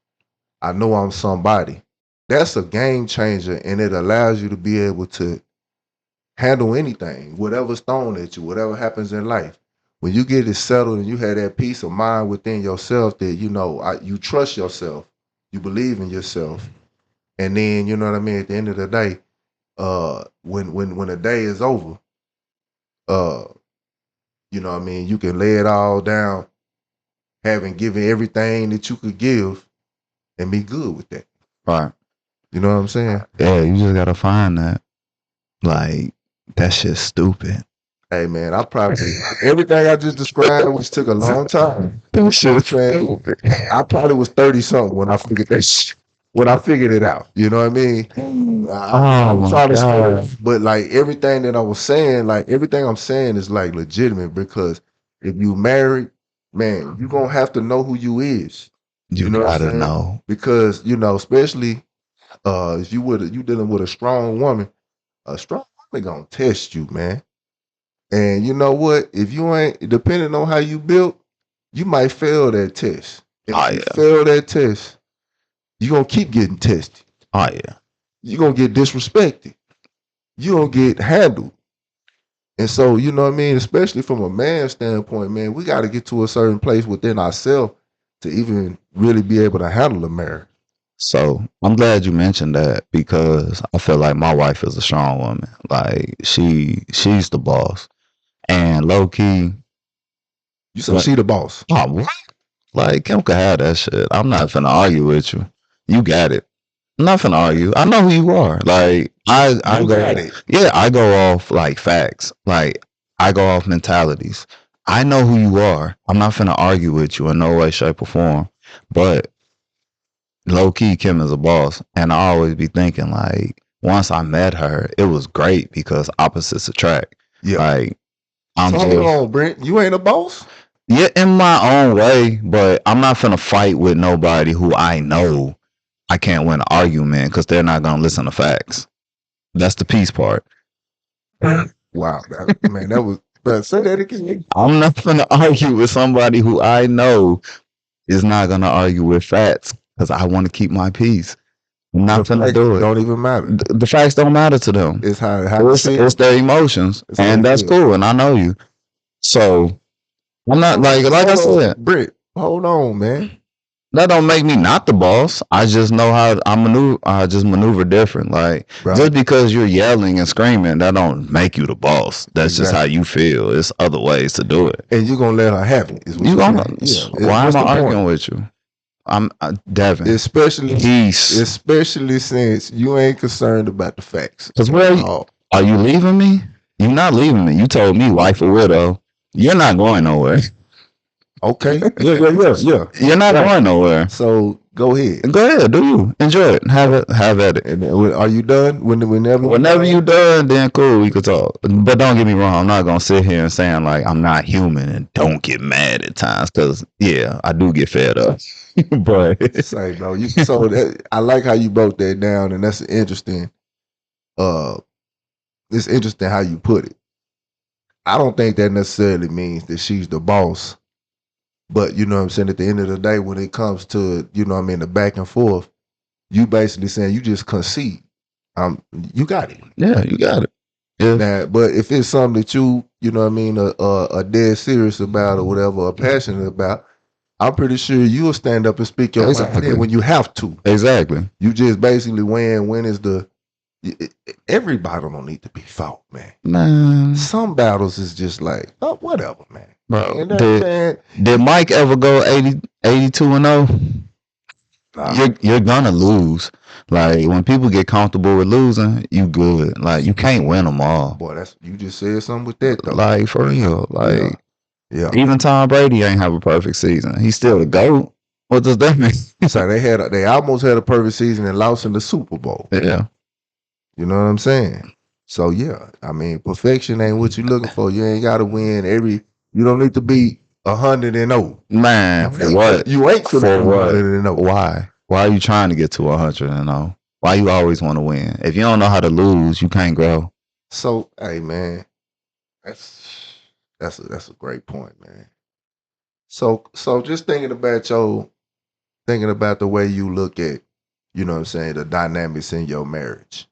I know I'm somebody. That's a game changer, and it allows you to be able to handle anything, whatever's thrown at you, whatever happens in life. When you get it settled and you have that peace of mind within yourself that you know you trust yourself, you believe in yourself, and then you know what I mean. At the end of the day, when the day is over, uh, you know what I mean, you can lay it all down, having given everything that you could give, and be good with that. Right. You know what I'm saying? Yeah, you just gotta find that. Like, that shit's stupid. Hey man, I probably everything I just described, which took a long time. That You know shit what is I'm saying? stupid. I probably was 30 something when I figured that when I figured it out. You know what I mean? I Oh was my trying to god. explain, but like everything that I was saying, like everything I'm saying is like legitimate because if you married, man, you gonna have to know who you is. You You know what gotta I'm saying? know. Because especially if you dealing with a strong woman, a strong woman gonna test you, man. And you know what? If you ain't depending on how you built, you might fail that test. And if Oh you yeah. fail that test, you're gonna keep getting tested. Oh yeah. You're gonna get disrespected. You're gonna get handled. And so, you know what I mean? Especially from a man's standpoint, man, we gotta get to a certain place within ourselves to even really be able to handle a marriage. So I'm glad you mentioned that because I feel like my wife is a strong woman. Like she's the boss. And low key, You say what? she the boss. Oh, what? Like Kim can have that shit. I'm not finna argue with you. You got it. I'm not finna argue. I know who you are. Like I You got go, it. yeah, I go off like facts. Like I go off mentalities. I know who you are. I'm not finna argue with you in no way, shape, or form. But low key, Kim is a boss, and I always be thinking like, once I met her, it was great because opposites attract. Yeah. Like I'm So hold just on, Brent. You ain't a boss? yeah, in my own way, but I'm not finna fight with nobody who I know I can't win an argument because they're not gonna listen to facts. That's the peace part. Wow, man, that was but say that again. I'm not gonna argue with somebody who I know is not gonna argue with facts because I want to keep my peace. I'm The not gonna facts do it. don't even matter. The facts don't matter to them. It's how you It's feel. their emotions, It's how they and that's feel. cool. And I know you, so I'm not like I Hold on, said. Britt. Hold on, man. That don't make me not the boss. I just know how I maneuver. I just maneuver different. Like Right. just because you're yelling and screaming, that don't make you the boss. That's just how Exactly. you feel. It's other ways to do it. And you're gonna let her have it, is what You you're gonna? saying. Yeah. Why am What's I the point? arguing with you? I'm Devin. Especially Peace. especially since you ain't concerned about the facts Cause at where all. are you leaving me? You're not leaving me. You told me wife or widow. You're not going nowhere. Okay. Yeah. You're not Right. going nowhere. So go ahead. Go ahead, do you enjoy it? Have it. Have at it. And then are you done? Whenever you Whenever you done? done, then cool, we could talk. But don't get me wrong, I'm not gonna sit here and saying like I'm not human and don't get mad at times, cause yeah, I do get fed up. But Say, bro. I like how you broke that down, and that's interesting. Uh, it's interesting how you put it. I don't think that necessarily means that she's the boss, but you know what I'm saying. At the end of the day, when it comes to what I mean, the back and forth, you basically saying you just concede. You got it yeah, you got it. Yeah, now. But if it's something that you know what I mean, a dead serious about or whatever, or passionate about, I'm pretty sure you'll stand up and speak your mind exactly, then when you have to. exactly, You just basically weighing when is the every battle don't need to be fought, man. man. Some battles is just like, oh, whatever, man. Bro, And that man, did Mike ever go 82 and 0? nah, You're gonna lose. Like when people get comfortable with losing, you good. Like you can't win them all. boy, that's you just said something with that though. Like for real. Yeah, Like yeah. even Tom Brady ain't have a perfect season. He's still the GOAT. What does that mean? So they almost had a perfect season and lost in the Super Bowl. Yeah. You know what I'm saying? So yeah, I mean, perfection ain't what you're looking for. You ain't got to win every. You don't need to be 100-0. Man, for what? You ain't For gonna be what? 100-0. Why? Why are you trying to get to 100 and 0? Why you always want to win? If you don't know how to lose, you can't grow. So hey, man, that's a great point, man. So just thinking about the way you look at, you know what I'm saying, the dynamics in your marriage.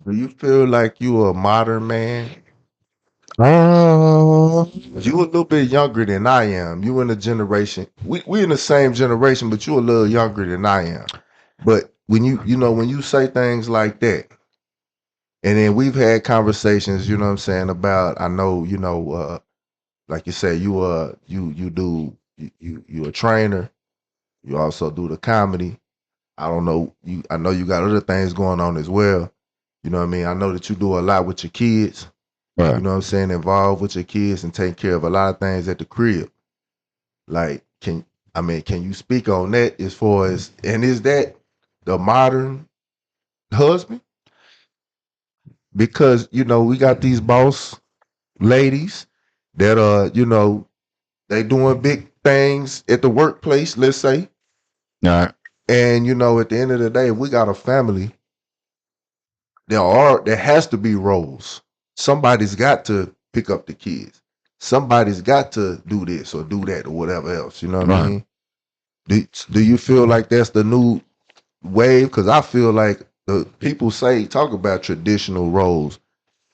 Do you feel like you a modern man? Oh, You a little bit younger than I am. You in a generation. We in the same generation, but you a little younger than I am. But when when you say things like that, and then we've had conversations, you know what I'm saying, about I know, like you say, you do you a trainer, you also do the comedy. I don't know, I know you got other things going on as well. You know what I mean? I know that you do a lot with your kids. You Right. know what I'm saying? Involved with your kids and taking care of a lot of things at the crib. Like, can you speak on that as far as, and is that the modern husband? Because, we got these boss ladies that are, they doing big things at the workplace, let's say. All right. And, at the end of the day, if we got a family, there has to be roles. Somebody's got to pick up the kids. Somebody's got to do this or do that or whatever else. You know what I Right. mean? Do you feel like that's the new wave? Because I feel like the people talk about traditional roles,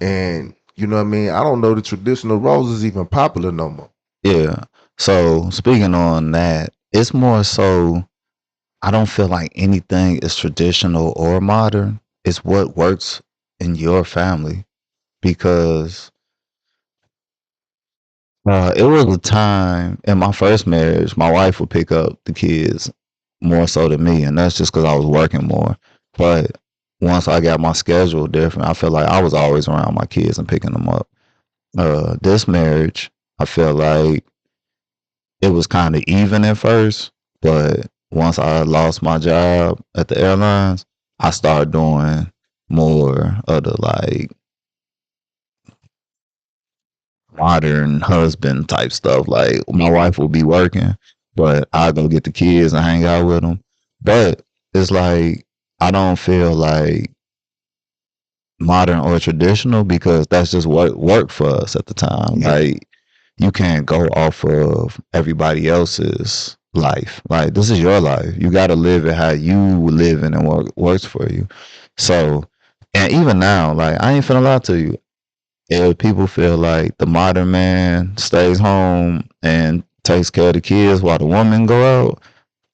and you know what I mean. I don't know the traditional roles is even popular no more. Yeah. So speaking on that, it's more so I don't feel like anything is traditional or modern. It's what works in your family because it was a time in my first marriage, my wife would pick up the kids more so than me, and that's just because I was working more. But once I got my schedule different, I feel like I was always around my kids and picking them up. This marriage, I feel like it was kind of even at first, but once I lost my job at the airlines, I started doing more of the like modern husband type stuff. Like my wife will be working, but I go get the kids and hang out with them. But it's like I don't feel like modern or traditional because that's just what worked for us at the time. Yeah, Like you can't go off of everybody else's life. Like this is your life. You got to live it how you live it and works for you. So, and even now, like I ain't finna lie to you. If people feel like the modern man stays home and takes care of the kids while the woman go out,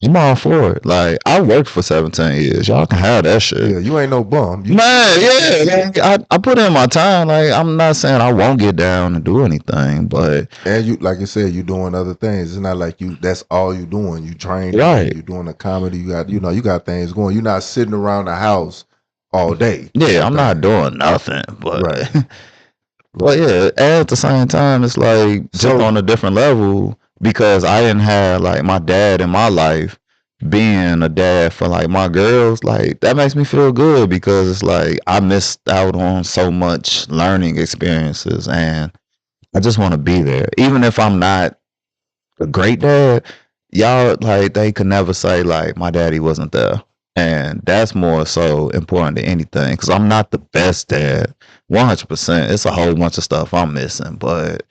I'm all for it. Like I worked for 17 years. Y'all can have that shit. yeah. You ain't no bum. Man, yeah, like, I put in my time. Like I'm not saying I won't get down and do anything, but And you, like I said, you doing other things. It's not like that's all you doing. You training, right, you doing a comedy. You got things going. You're not sitting around the house all day yeah, doing I'm not things. doing nothing. But Right, but right. yeah, at the same time, it's like just So on a different level because I didn't have like my dad in my life being a dad for like my girls. Like that makes me feel good because it's like I missed out on so much learning experiences and I just want to be there, even if I'm not a great dad, y'all like they could never say like my daddy wasn't there. And that's more so important than anything because I'm not the best dad. 100%. It's a whole bunch of stuff I'm missing. But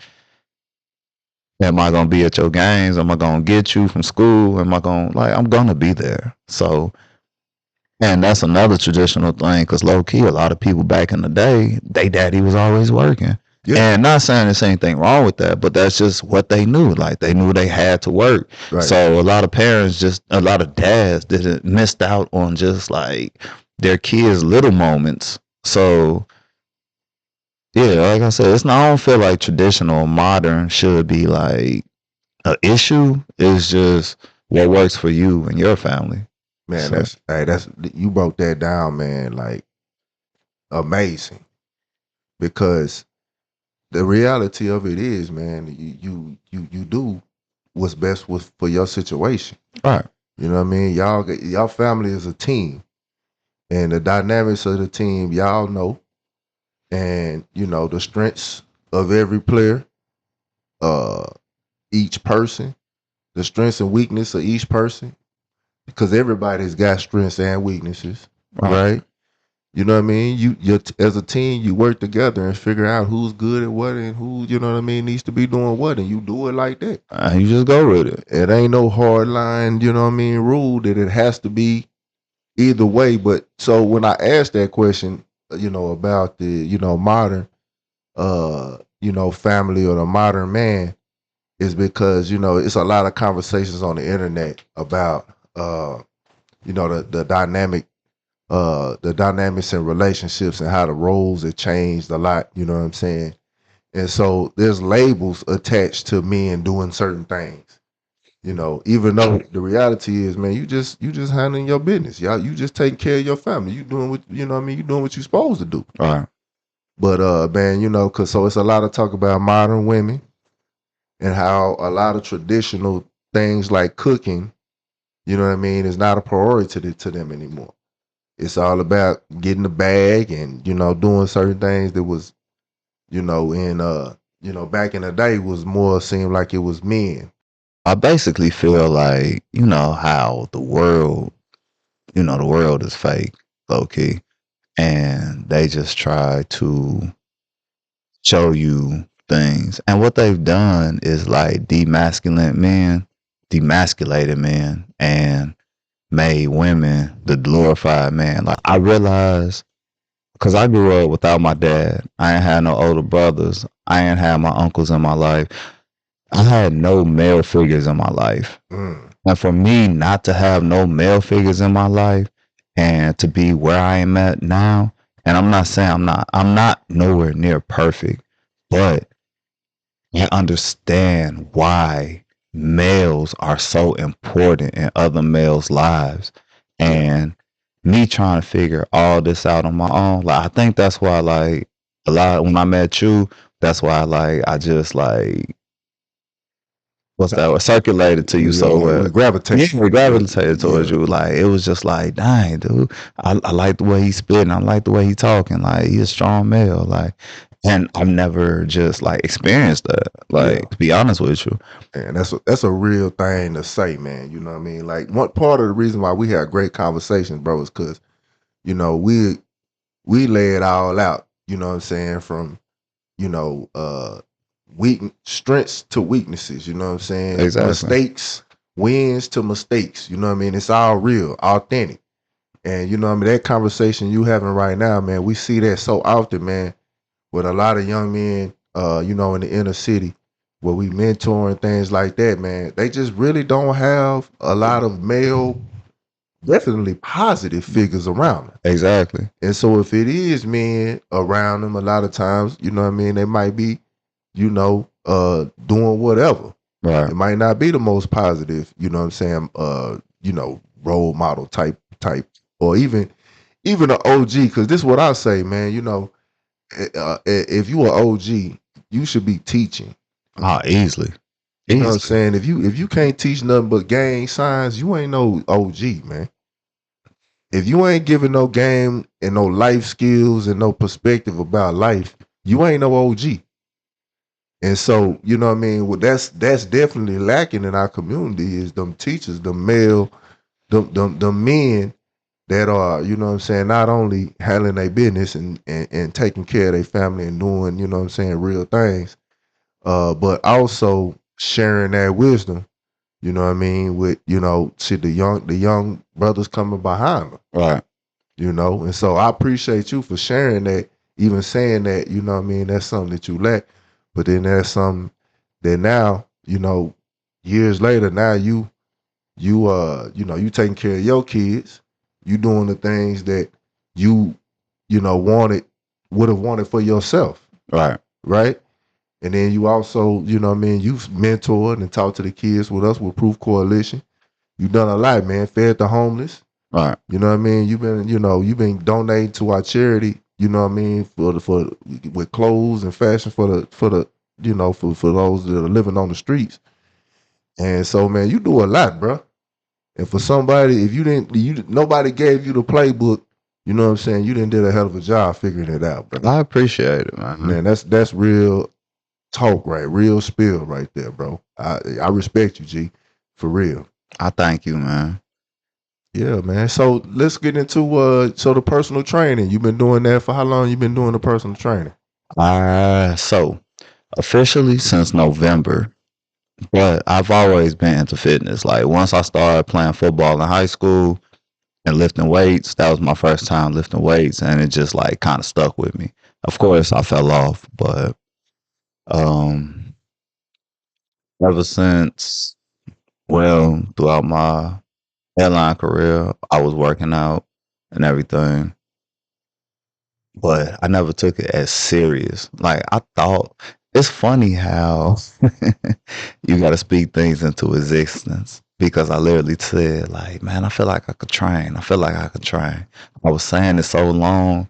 am I gonna be at your games? Am I gonna get you from school? Am I gonna like I'm gonna be there. So and that's another traditional thing because low key, a lot of people back in the day, they daddy was always working. yeah, And not saying there's anything wrong with that, but that's just what they knew. Like they knew they had to work. right. So a lot of parents, just a lot of dads, didn't missed out on just like their kids' little moments. So yeah, like I said, it's not. I don't feel like traditional or modern should be like an issue. It's just what works for you and your family. Man, So that's you broke that down, man. Like amazing because the reality of it is, man, you do what's best for your situation. right, You know what I mean? Y'all family is a team, and the dynamics of the team, y'all know, and the strengths of every player, uh, each person, the strengths and weakness of each person, because everybody's got strengths and weaknesses, right. right? You know what I mean? You as a team, you work together and figure out who's good at what and who, what I mean, needs to be doing what, and you do it like that. You just go with it. It ain't no hard line, what I mean, rule that it has to be either way. But so when I asked that question, about the, modern, family or the modern man, is because, it's a lot of conversations on the internet about, the dynamic the dynamics in relationships and how the roles have changed a lot, you know what I'm saying? And so there's labels attached to men doing certain things. Even though the reality is, man, you just handling your business. Y'all, you just taking care of your family. You doing what you doing what you supposed to do. Right. But man, cause so it's a lot of talk about modern women and how a lot of traditional things like cooking, is not a priority to them anymore. It's all about getting the bag and doing certain things that was in back in the day was more seemed like it was men. I basically feel like, how the world is fake, low key. And they just try to show you things. And what they've done is like demasculated men, and made women the glorified man. Like I realized, because I grew up without my dad. I ain't had no older brothers. I ain't had my uncles in my life. I had no male figures in my life. Mm. And for me not to have no male figures in my life and to be where I am at now, and I'm not saying I'm not nowhere near perfect, but I understand why males are so important in other males' lives. Yeah. And me trying to figure all this out on my own, like I think that's why like a lot when I met you, that's why like I just like what's that word? Circulated to you so well. We gravitate. Yeah, we gravitated towards Yeah. you. Like it was just like, dang, dude, I like the way he's spitting. I like the way he talking. Like he's a strong male. Like, and I've never just like experienced that. Yeah. Like to be honest with you, And that's a real thing to say, man. You know what I mean? Like one part of the reason why we have great conversations, bro, is because we lay it all out. You know what I'm saying? From you know weak strengths to weaknesses. You know what I'm saying? exactly. Mistakes, wins to mistakes. You know what I mean? It's all real, authentic. And what I mean, that conversation you having right now, man, we see that so often, man, with a lot of young men, in the inner city, where we mentor and things like that, man. They just really don't have a lot of male, definitely positive figures around them. Exactly. And so if it is men around them, a lot of times, they might be, doing whatever. Right. It might not be the most positive, role model type, or even an OG. Because this is what I say, man. If you are OG, you should be teaching. Ah, easily. You know what I'm Easily. saying? If you can't teach nothing but gang signs, you ain't no OG, man. If you ain't giving no game and no life skills and no perspective about life, you ain't no OG. And so, you know what I mean? Well, that's definitely lacking in our community is them teachers, the male, the men that are, what I'm saying, not only handling their business and taking care of their family and doing, what I'm saying, real things, but also sharing that wisdom, you know what I mean, with, see the young brothers coming behind them, Right. and so I appreciate you for sharing that, even saying that, you know what I mean, that's something that you lack, but then there's something that now, years later, now you taking care of your kids, you doing the things that you wanted would have wanted for yourself, Right. right? And then you also, what I mean, you've mentored and talked to the kids with us with Proof Coalition. You've done a lot, man. Fed the homeless. Right. You know what I mean? You've been donating to our charity, you know what I mean, for with clothes and fashion for the for those that are living on the streets. And so, man, you do a lot, bro. And for somebody, if you didn't, nobody gave you the playbook. You know what I'm saying? You didn't did a hell of a job figuring it out, bro. I appreciate it, man. Man, that's real talk, right? Real spill right there, bro. I respect you, G, for real. I thank you, man. Yeah, man. So let's get into so the personal training. You've been doing that for how long? You been doing the personal training? So officially since November, but I've always been into fitness. Like once I started playing football in high school and lifting weights, that was my first time lifting weights, and it just like kind of stuck with me. Of course, I fell off, but um, ever since, well, throughout my airline career, I was working out and everything, but I never took it as serious. Like I thought, it's funny how you got to speak things into existence because I literally said, like, man, I feel like I could train. I feel like I could train. I was saying it so long.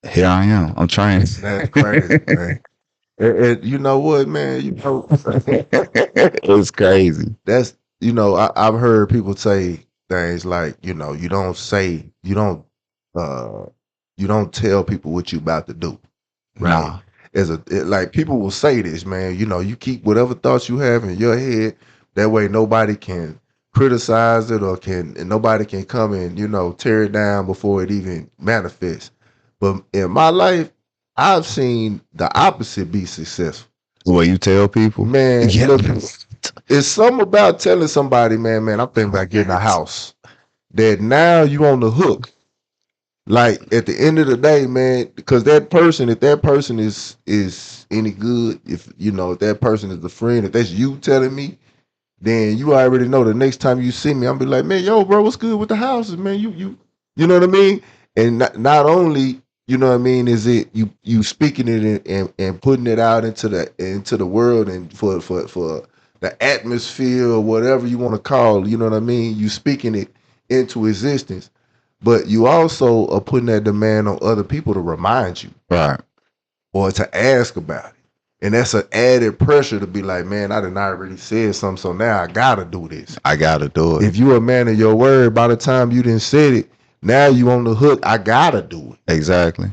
Here I am. I'm training. That's crazy, man. You know what, man? You know, It was crazy. that's I've heard people say things like, uh you don't tell people what you about to do, right? Nah, Like people will say this, man. You keep whatever thoughts you have in your head. That way, nobody can criticize it and nobody can come and tear it down before it even manifests. But in my life, I've seen the opposite be successful. the way you tell people. Man, Yeah. look, it's something about telling somebody, man, I'm thinking about getting a house. That now you on the hook. Like at the end of the day, man, because if that person is any good, if that person is a friend, if that's you telling me, then you already know the next time you see me, I'm be like, man, yo, bro, what's good with the houses, man? You know what I mean? And not only, what I mean, is it you speaking it and putting it out into the world and for the atmosphere or whatever you want to call, you know what I mean? You speaking it into existence, but you also are putting that demand on other people to remind you Right. or to ask about it. And that's an added pressure to be like, man, I done already said something, so now I gotta do this. I gotta do it. If you a man of your word, by the time you didn't said it, now you on the hook. I gotta do it. Exactly.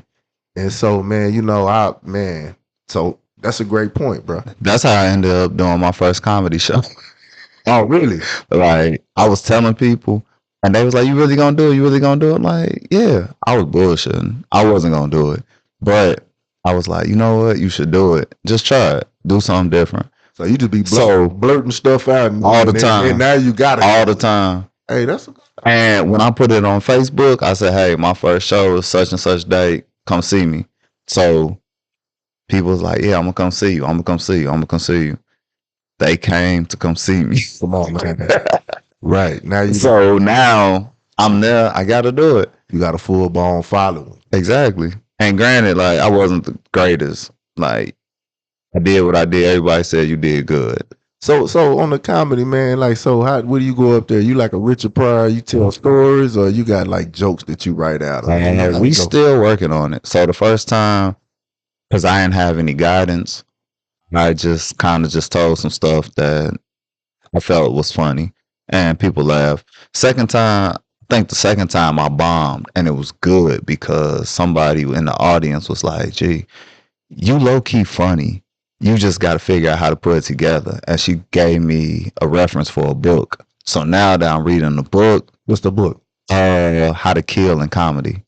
And so, man, so that's a great point, bro. That's how I ended up doing my first comedy show. Oh, really? Like I was telling people, and they was like, "You really gonna do it? You really gonna do it?" I'm like, yeah, I was bullshitting. I wasn't gonna do it, but I was like, you know what? You should do it. Just try it. Do something different. So you just be So blurting stuff out all the time, and now you got it all the time. Hey, that's And when I put it on Facebook, I said, "Hey, my first show is such and such date. Come see me." So people was like, "Yeah, I'm gonna come see you. I'm gonna come see you. I'm gonna come see you." They came to come see me. come on, man. Right now So now I'm there. I got to do it. you got a full blown following. Exactly. And granted, like I wasn't the greatest. Like I did what I did. Everybody said you did good. So on the comedy, man, like, so where do you go up there? You like a Richard Pryor? You tell stories, or you got like jokes that you write out? And we still working on it. So the first time, because I didn't have any guidance, I just kind of just told some stuff that I felt was funny, and people laughed. Second time, I think the second time I bombed, and it was good because somebody in the audience was like, "Gee, you low key funny. You just got to figure out how to put it together." And she gave me a reference for a book. So now that I'm reading the book, What's the book? How to Kill in Comedy.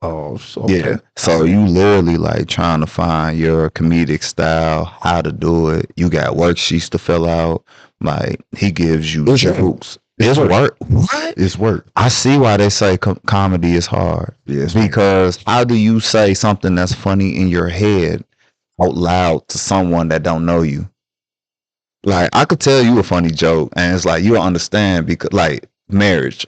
Oh, Yeah. okay. So you literally like trying to find your comedic style, how to do it. You got worksheets to fill out. Like he gives you jokes. It's work. What? It's work. I see why they say comedy is hard. Yes, Because how do you say something that's funny in your head out loud to someone that don't know you? Like I could tell you a funny joke, and it's like you'll understand because like marriage.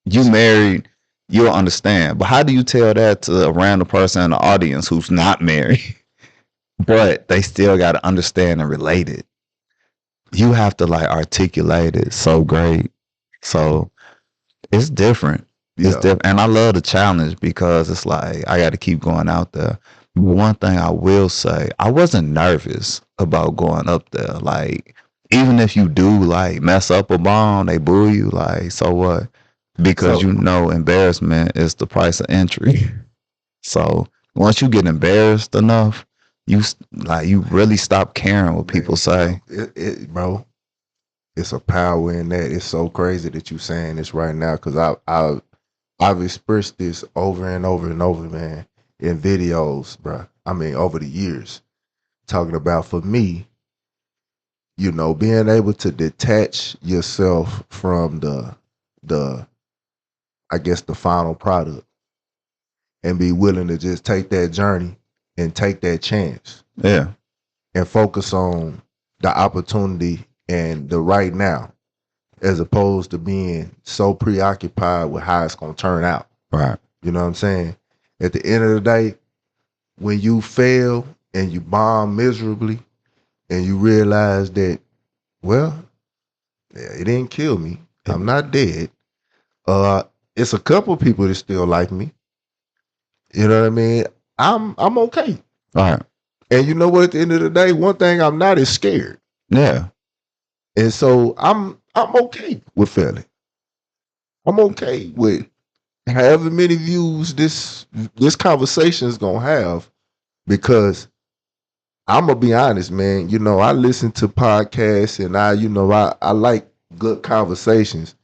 You married, you'll understand. But how do you tell that to a random person in the audience who's not married, but they still got to understand and relate it? You have to like articulate it so great. So it's different. It's different. And I love the challenge because it's like I got to keep going out there. But one thing I will say, I wasn't nervous about going up there. Like, even if you do like mess up a bomb, they boo you, like, so what? Because you know embarrassment is the price of entry. So once you get embarrassed enough, you really stop caring what people say. Bro, it's a power in that. It's so crazy that you saying this right now because I've expressed this over and over and over, man, in videos, bro. I mean, over the years, talking about for me, being able to detach yourself from the I guess the final product and be willing to just take that journey and take that chance. Yeah. And focus on the opportunity and the right now, as opposed to being so preoccupied with how it's gonna turn out. Right. You know what I'm saying? At the end of the day, when you fail, and you bomb miserably and you realize that, well, yeah, it didn't kill me. I'm not dead. Uh, it's a couple people that still like me. You know what I mean? I'm okay. Right. And you know what? At the end of the day, one thing I'm not is scared. Yeah. And so I'm okay with failing. I'm okay with however many views this conversation is gonna have because I'm gonna be honest, man. You know, I listen to podcasts and I like good conversations.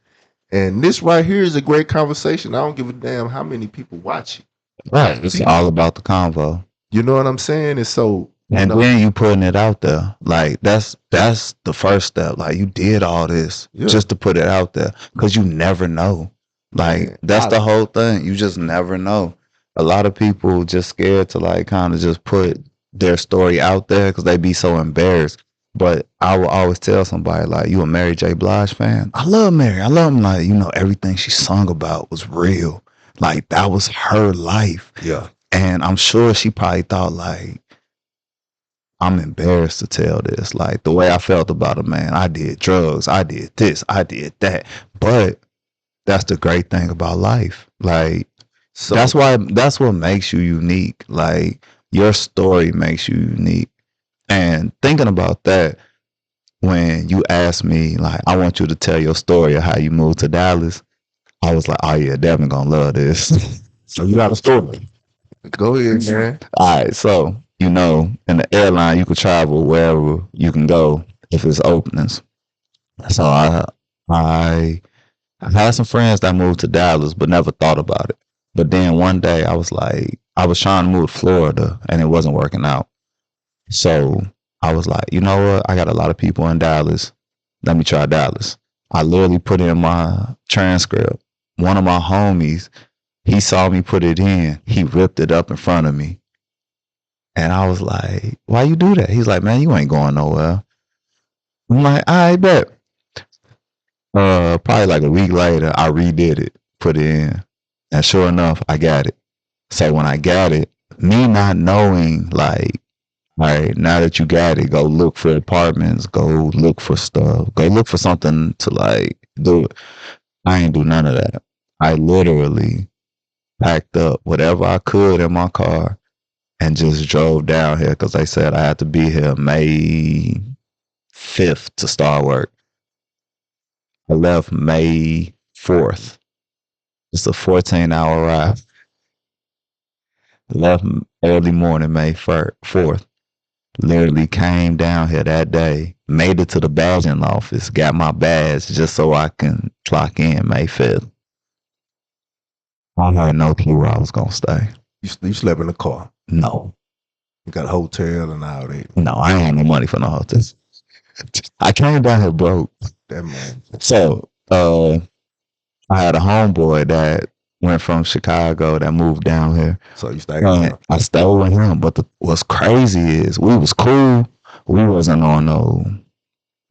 And this right here is a great conversation. I don't give a damn how many people watch it. Right. It's all about the convo. You know what I'm saying? And so, And then you putting it out there. Like that's the first step. Like you did all this just to put it out there. Cause you never know. Like that's the whole thing. You just never know. A lot of people just scared to like kind of just put their story out there because they be so embarrassed. But I will always tell somebody like, you a Mary J. Blige fan? I love Mary. I love him. Like, everything she sung about was real. Like that was her life. Yeah. And I'm sure she probably thought like, I'm embarrassed to tell this. Like the way I felt about it, man. I did drugs. I did this. I did that. But that's the great thing about life. Like that's what makes you unique. Like your story makes you unique. And thinking about that, when you asked me, like, I want you to tell your story of how you moved to Dallas, I was like, oh yeah, Devin gonna love this. So you got a story. Go ahead, man. All right, so in the airline, you can travel wherever you can go if it's openings. So I had some friends that moved to Dallas, but never thought about it. But then one day, I was like, I was trying to move to Florida, and it wasn't working out. So I was like, you know what? I got a lot of people in Dallas. Let me try Dallas. I literally put in my transcript. One of my homies, he saw me put it in. He ripped it up in front of me. And I was like, why you do that? He's like, man, you ain't going nowhere. I'm like, I bet. Probably like a week later, I redid it, put it in. And sure enough, I got it. So when I got it, me not knowing, like, all right, now that you got it, go look for apartments, go look for stuff, go look for something to like do. I ain't do none of that. I literally packed up whatever I could in my car and just drove down here because they said I had to be here May 5th to start work. I left May 4th. It's a 14-hour ride. Left early morning, May 4th. Literally came down here that day, made it to the badging office, got my badge just so I can clock in May 5th. I had no clue where I was going to stay. You slept in the car? No. You got a hotel and all that? No, I ain't had no money for no hotel. I came down here broke. That man. So, I had a homeboy that went from Chicago that moved down here. So you stayed with him? I stayed with him. But what's crazy is we was cool. We wasn't on no,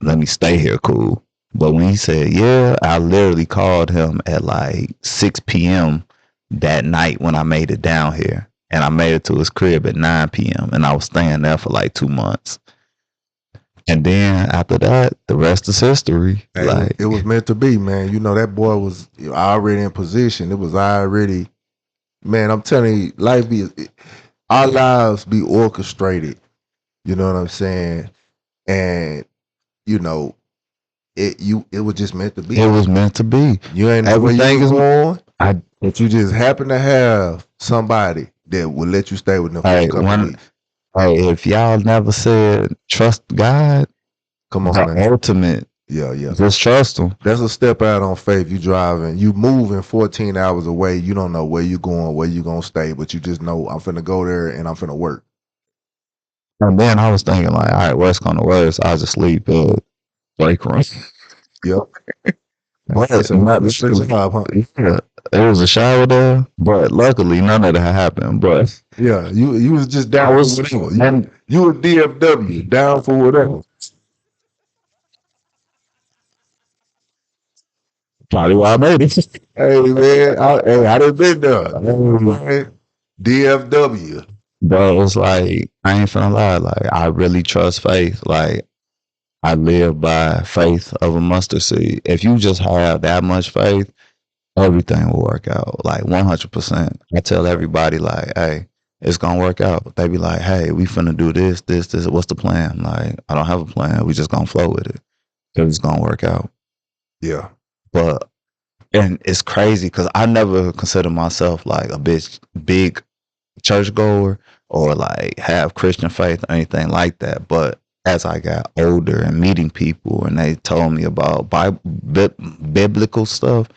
let me stay here cool. But when he said, yeah, I literally called him at like 6 p.m. that night when I made it down here. And I made it to his crib at 9 p.m. And I was staying there for like 2 months. And then after that, the rest is history. Hey, like it was meant to be, man. You know, that boy was already in position. It was already, man, I'm telling you, our lives be orchestrated. You know what I'm saying? And, you know, it was just meant to be. It was meant to be. You ain't know where you was going. But you just happen to have somebody that will let you stay with them for a couple of weeks. Hey, if y'all never said trust God, come on, man. Ultimate. Yeah. Just trust him. That's a step out on faith. You driving, you moving 14 hours away. You don't know where you going, where you gonna stay, but you just know I'm finna go there and I'm finna work. And then I was thinking like, all right, worst come to worst, I'll just sleep break room. Yep. But there was a shower there, but luckily none of that happened. But yeah, you was just down for whatever. You were DFW, down for whatever. Probably why I made it. Hey man, I done been there. DFW. Bro, it's like I ain't finna lie. Like I really trust faith. Like I live by faith of a mustard seed. If you just have that much faith, everything will work out. Like 100%. I tell everybody like, hey, it's gonna work out. They be like, hey, we finna do this, this, this. What's the plan? Like, I don't have a plan. We just gonna flow with it. It's gonna work out. Yeah. But and it's crazy because I never consider myself like a big churchgoer or like have Christian faith or anything like that. But as I got older and meeting people and they told me about biblical stuff,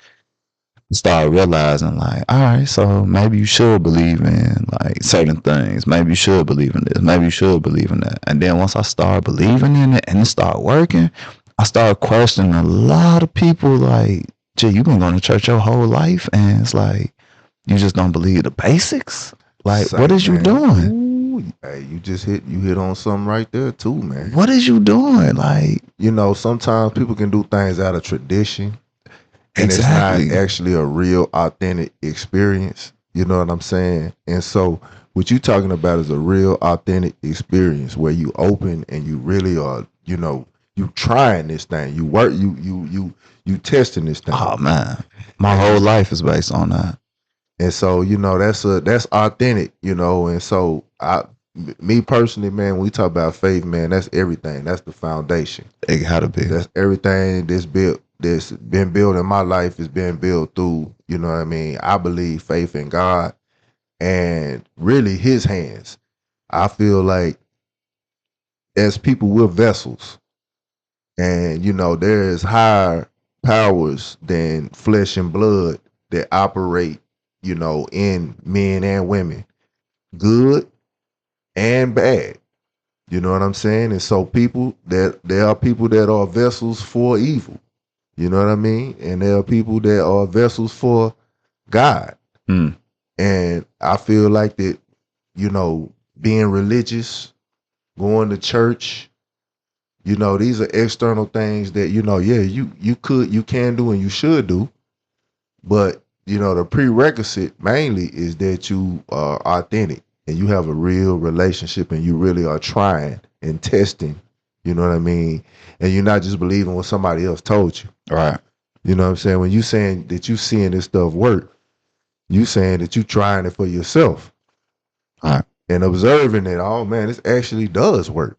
I started realizing like, all right, so maybe you should believe in like certain things. Maybe you should believe in this. Maybe you should believe in that. And then once I started believing in it and it started working, I started questioning a lot of people like, gee, you've been going to church your whole life and it's like you just don't believe the basics. Like, what Say, is you man. doing? Ooh, hey, you hit on something right there too, man. What is you doing? Like, You know, sometimes people can do things out of tradition and it's not exactly. actually a real authentic experience. You know what I'm saying? And so what you talking about is a real authentic experience where you open and you really are, you know, you trying this thing. You work you testing this thing. Oh man, my whole And life is based on that. and so, you know, that's authentic, you know, and so me personally, man, when we talk about faith, man, that's everything. That's the foundation. It had to be. That's everything that's been built in my life is being built through, you know what I mean? I believe faith in God and really his hands. I feel like as people we're vessels and you know there is higher powers than flesh and blood that operate, you know, in men and women, good and bad. You know what I'm saying? And so people that there are people that are vessels for evil. You know what I mean? And there are people that are vessels for God. Mm. And I feel like that, you know, being religious, going to church, you know, these are external things that, you know, yeah, you can do and you should do. But, you know, the prerequisite mainly is that you are authentic and you have a real relationship and you really are trying and testing, you know what I mean? And you're not just believing what somebody else told you. Right. You know what I'm saying? When you saying that you seeing this stuff work, you saying that you trying it for yourself Right. and observing that, oh man, this actually does work.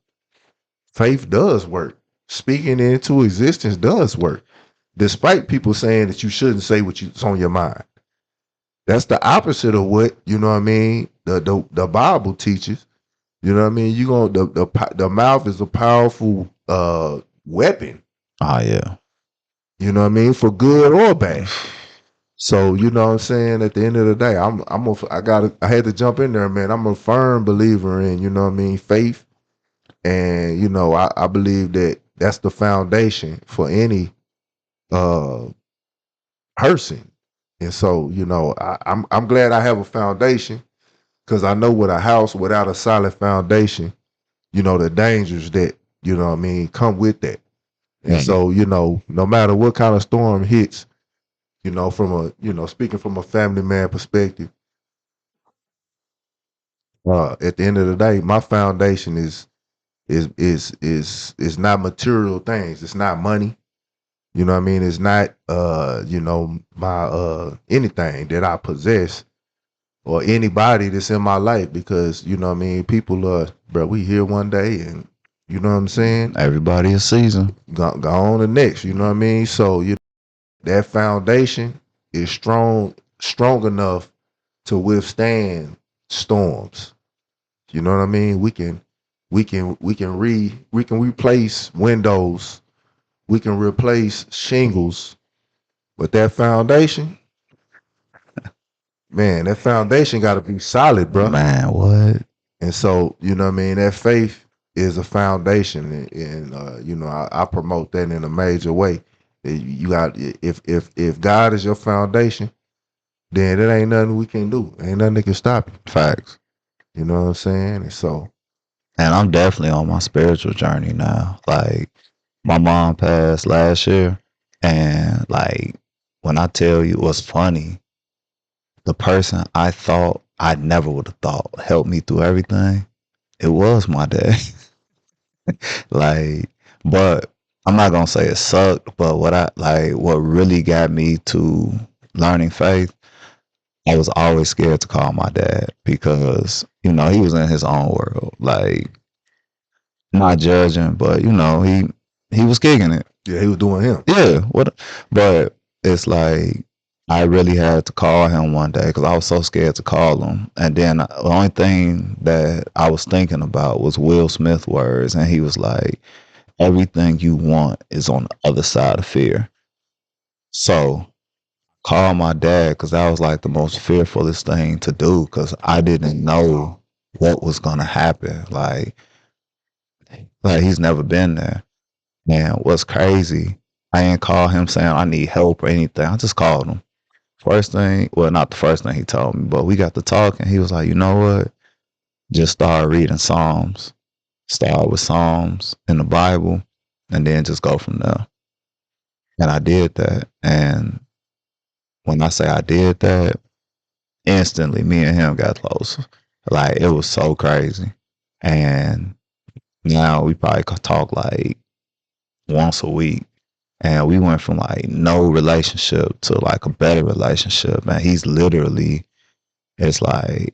Faith does work. Speaking it into existence does work. Despite people saying that you shouldn't say what's on your mind. That's the opposite of what, you know what I mean, the Bible teaches. You know what I mean? You going the mouth is a powerful weapon, Oh yeah. you know what I mean, for good or bad. So, you know what I'm saying? At the end of the day, I had to jump in there, man. I'm a firm believer in, you know what I mean, faith. And, you know, I believe that that's the foundation for any uh person. And so, you know, I'm glad I have a foundation because I know with a house without a solid foundation, you know, the dangers that, you know what I mean, come with that. And Mm. so, you know, no matter what kind of storm hits, you know, from a, you know, speaking from a family man perspective, at the end of the day, my foundation is not material things. It's not money. You know what I mean? It's not you know, my anything that I possess or anybody that's in my life because, you know what I mean, people are, bro, we here one day and you know what I'm saying? Everybody a season. Go on the next, you know what I mean? So you that foundation is strong enough to withstand storms. You know what I mean? We can replace windows, we can replace shingles, but that foundation, man, that foundation got to be solid, bro. Man, what? And so, you know what I mean? That faith is a foundation, and you know, I promote that in a major way. You got if God is your foundation, then there ain't nothing we can do. Ain't nothing that can stop you. Facts. You know what I'm saying? And so, And I'm definitely on my spiritual journey now. Like my mom passed last year, and like when I tell you it was funny, the person I thought I never would have thought helped me through everything. It was my dad. Like, but I'm not gonna say it sucked, but what really got me to learning faith, I was always scared to call my dad because, he was in his own world. Like, not judging, but he was kicking it. Yeah, he was doing him. Yeah, but it's like I really had to call him one day because I was so scared to call him. And then the only thing that I was thinking about was Will Smith words, and he was like, "Everything you want is on the other side of fear." So call my dad because that was like the most fearfulest thing to do because I didn't know what was gonna happen. Like he's never been there. Man, what's crazy? I ain't call him saying I need help or anything. I just called him. First thing, well, not the first thing he told me, but we got to talking. He was like, you know what? Just start reading Psalms. Start with Psalms in the Bible, and then just go from there. And I did that. And when I say I did that, instantly me and him got close. Like it was so crazy. And now we probably could talk like once a week. And we went from like no relationship to like a better relationship. And he's literally, it's like,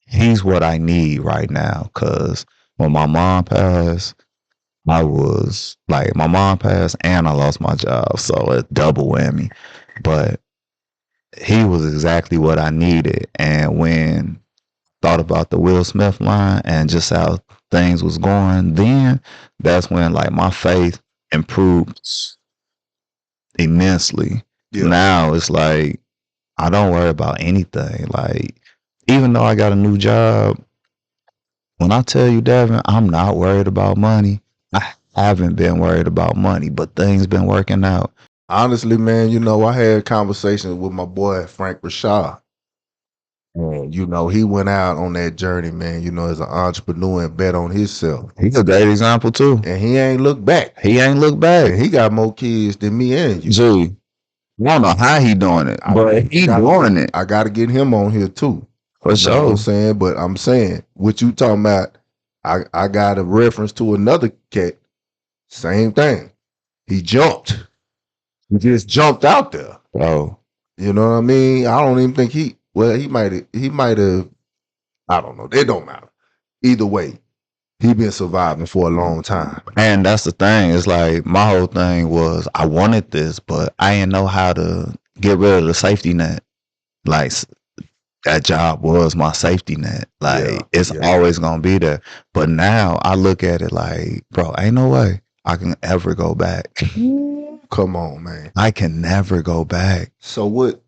he's what I need right now. Cause when my mom passed, I was like, my mom passed and I lost my job. So a double whammy. But he was exactly what I needed. And when thought about the Will Smith line and just how things was going, then that's when like my faith improved immensely. Yeah. Now it's like I don't worry about anything. Like even though I got a new job, when I tell you, Devin, I'm not worried about money. I haven't been worried about money, but things been working out. Honestly, man, I had conversations with my boy Frank Rashad. And he went out on that journey, man, as an entrepreneur and bet on himself. He's a great example too. And he ain't looked back. And he got more kids than me and you. Gee, I don't know how he doing it, but he doing it. I got to get him on here too. For sure. You know what I'm saying? But I'm saying, what you talking about, I got a reference to another cat. Same thing. He jumped. He just jumped out there. Bro. You know what I mean? I don't even think he might have, I don't know. It don't matter. Either way, he been surviving for a long time. And that's the thing. It's like my whole thing was I wanted this, but I didn't know how to get rid of the safety net. Like that job was my safety net. Like it's always gonna be there. But now I look at it like, bro, ain't no way I can ever go back. Come on, man. I can never go back. So what?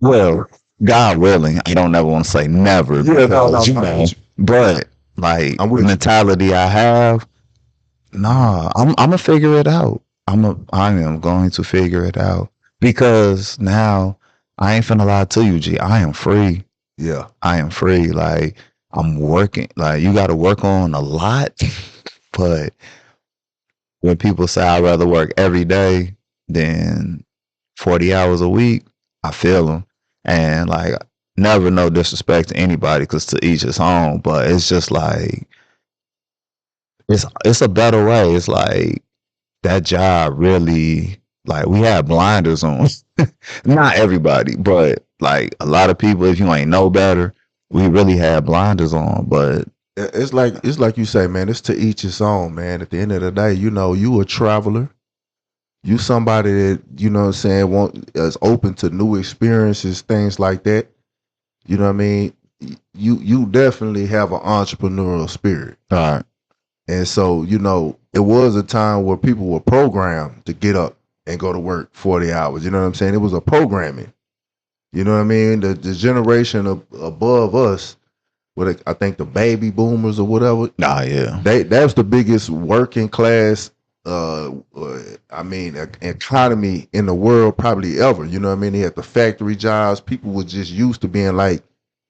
Well, God willing, I don't ever want to say never. Yeah, because, but like the mentality I have, nah, I'm gonna figure it out. I am going to figure it out because now I ain't finna lie to you, G. I am free. Yeah, I am free. Like I'm working. Like you got to work on a lot, but when people say I'd rather work every day than 40 hours a week, I feel them. And like, never no disrespect to anybody because to each his own, but it's just like, it's a better way. It's like that job really, like we have blinders on. Not everybody, but like a lot of people, if you ain't know better, we really have blinders on. But it's like you say, man, it's to each his own, man. At the end of the day, you a traveler. You somebody that, what I'm saying, is open to new experiences, things like that. You know what I mean? You definitely have an entrepreneurial spirit. All right. And so, it was a time where people were programmed to get up and go to work 40 hours. You know what I'm saying? It was a programming. You know what I mean? The generation above us, I think the baby boomers or whatever. Nah, yeah. That's the biggest working class economy in the world probably ever. You know what I mean? They had the factory jobs. People were just used to being like,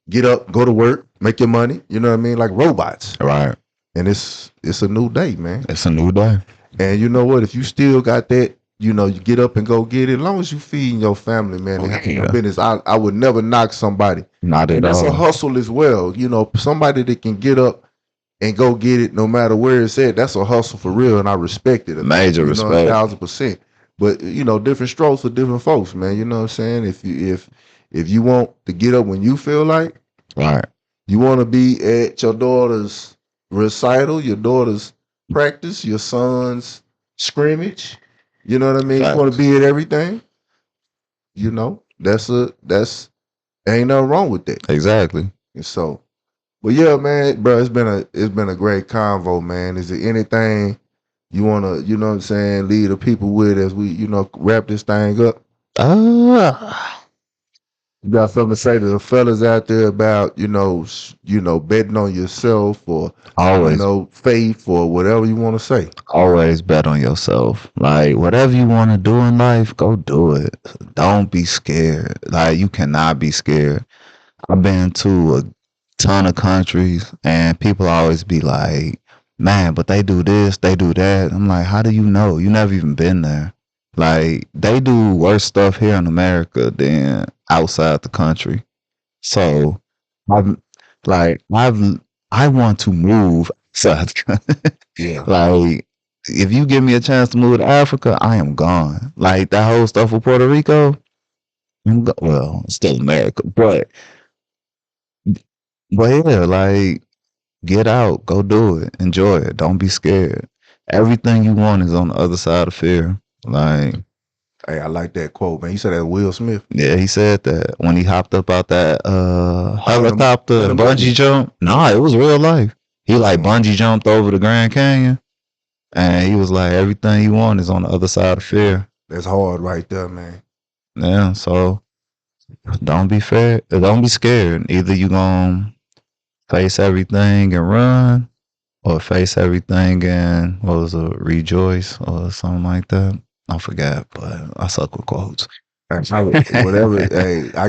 get up, go to work, make your money. You know what I mean? Like robots. Right. And it's a new day, man. It's a new day. And you know what? If you still got that you know, you get up and go get it. As long as you feeding your family, man, and handling your Yeah, business, I would never knock somebody. not And at that's a all. hustle as well. You know, somebody that can get up and go get it no matter where it's at. That's a hustle for real, and I respect it. Major You know, a respect. 1000%. But you know, different strokes for different folks, man. You know what I'm saying? If you want to get up when you feel like Right. you want to be at your daughter's recital, your daughter's practice, your son's scrimmage, you know what I mean? If you want to Facts. be at everything, you know, that's ain't nothing wrong with that. Exactly. And so, but yeah, man, bro, it's been a great convo, man. Is there anything you wanna, you know what I'm saying, lead the people with as we, wrap this thing up? Uh, You got something to say to the fellas out there about, betting on yourself or, always, faith or whatever you want to say. always bet on yourself. Like whatever you want to do in life, go do it. Don't be scared. Like you cannot be scared. I've been to a ton of countries and people always be like, man, but they do this, they do that. I'm like, how do you know? You never even been there. Like they do worse stuff here in America than outside the country. So I'm like, I want to move outside the country. Yeah. Like if you give me a chance to move to Africa, I am gone. Like that whole stuff with Puerto Rico, well, it's still America, but yeah, like get out, go do it, enjoy it. Don't be scared. Everything you want is on the other side of fear. Like, Hey, I like that quote, man. You said that Will Smith. yeah, he said that when he hopped up out that In the, helicopter in the and bungee movie. jump. Nah, it was real life. He like Mm, bungee jumped over the Grand Canyon and he was like, everything you want is on the other side of fear. that's hard right there, man. Yeah, so don't be fair. Don't be scared. Either you gonna face everything and run, or face everything and what was it, rejoice or something like that. I forgot, but I suck with quotes. Whatever. Hey, I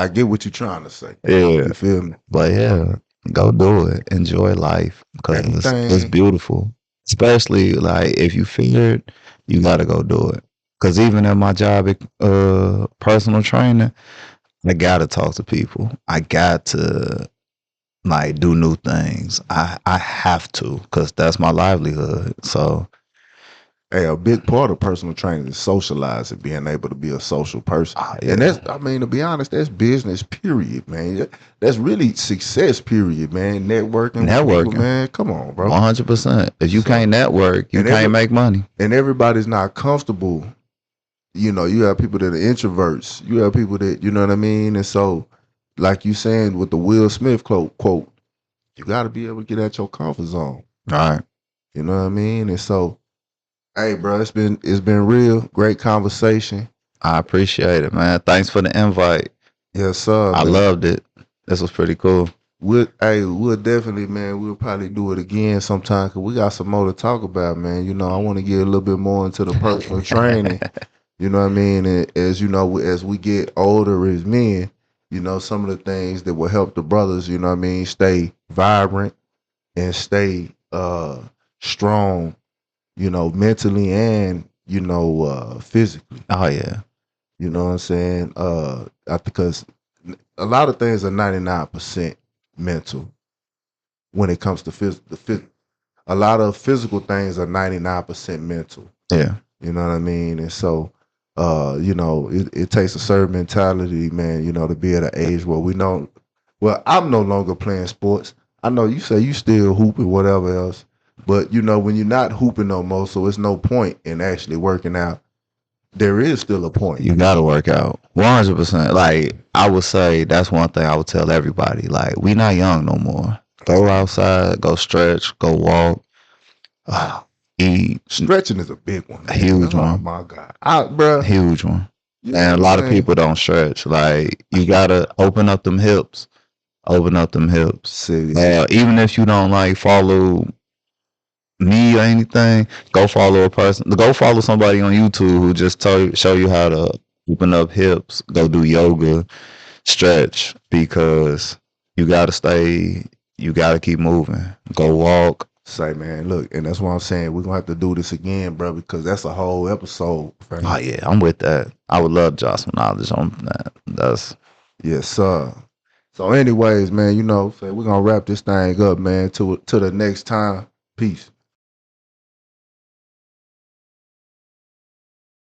get what you're trying to say. Yeah, You feel me? but yeah, go do it. Enjoy life because it's Everything. beautiful. Especially like if you feared, you gotta go do it. Cause even in my job, personal training, I gotta talk to people. I got to like do new things. I have to because that's my livelihood. So Hey, a big part of personal training is socializing, being able to be a social person. And yeah, that's, I mean, to be honest, that's business, period, man. That's really success, period, man. Networking with people, networking. man. Come on, bro. 100%. If you So, can't network, you and every can't make money. and everybody's not comfortable. You know, you have people that are introverts. You have people that, you know what I mean? And so, like you saying with the Will Smith quote, you got to be able to get out your comfort zone. All right. You know what I mean? And so, hey, bro, it's been real great conversation. I appreciate it, man. Thanks for the invite. Yes, sir, I man. loved it. This was pretty cool. We'll definitely, man. We'll probably do it again sometime because we got some more to talk about, man. You know, I want to get a little bit more into the personal training. You know what I mean? And as you know, as we get older as men, you know, some of the things that will help the brothers, you know what I mean, stay vibrant and stay strong, mentally and, physically. Oh, yeah. You know what I'm saying? Because a lot of things are 99% mental when it comes to a lot of physical things are 99% mental. Yeah. You know what I mean? And so, it takes a certain mentality, man, to be at an age where we know, well, I'm no longer playing sports. I know you say you still hooping, whatever else. But, when you're not hooping no more, so it's no point in actually working out. There is still a point. You got to work out. 100%. Like, I would say that's one thing I would tell everybody. Like, we not young no more. Go outside, go stretch, go walk, eat. Stretching is a big one. A huge Oh, one. my God. Bruh. Huge one. You know And a what I'm lot of saying? people don't stretch. Like, you got to open up them hips. Open up them hips. See, Even if you don't like follow me or anything, go follow a person. Go follow somebody on YouTube who just show you how to open up hips. Go do yoga, stretch because you gotta stay. You gotta keep moving. Go walk. Say, man, look, and that's what I'm saying. We're gonna have to do this again, bro, because that's a whole episode, fam. Oh yeah, I'm with that. I would love to drop some knowledge on that. That's Yes, sir. So, anyways, man, we're gonna wrap this thing up, man. To the next time. Peace.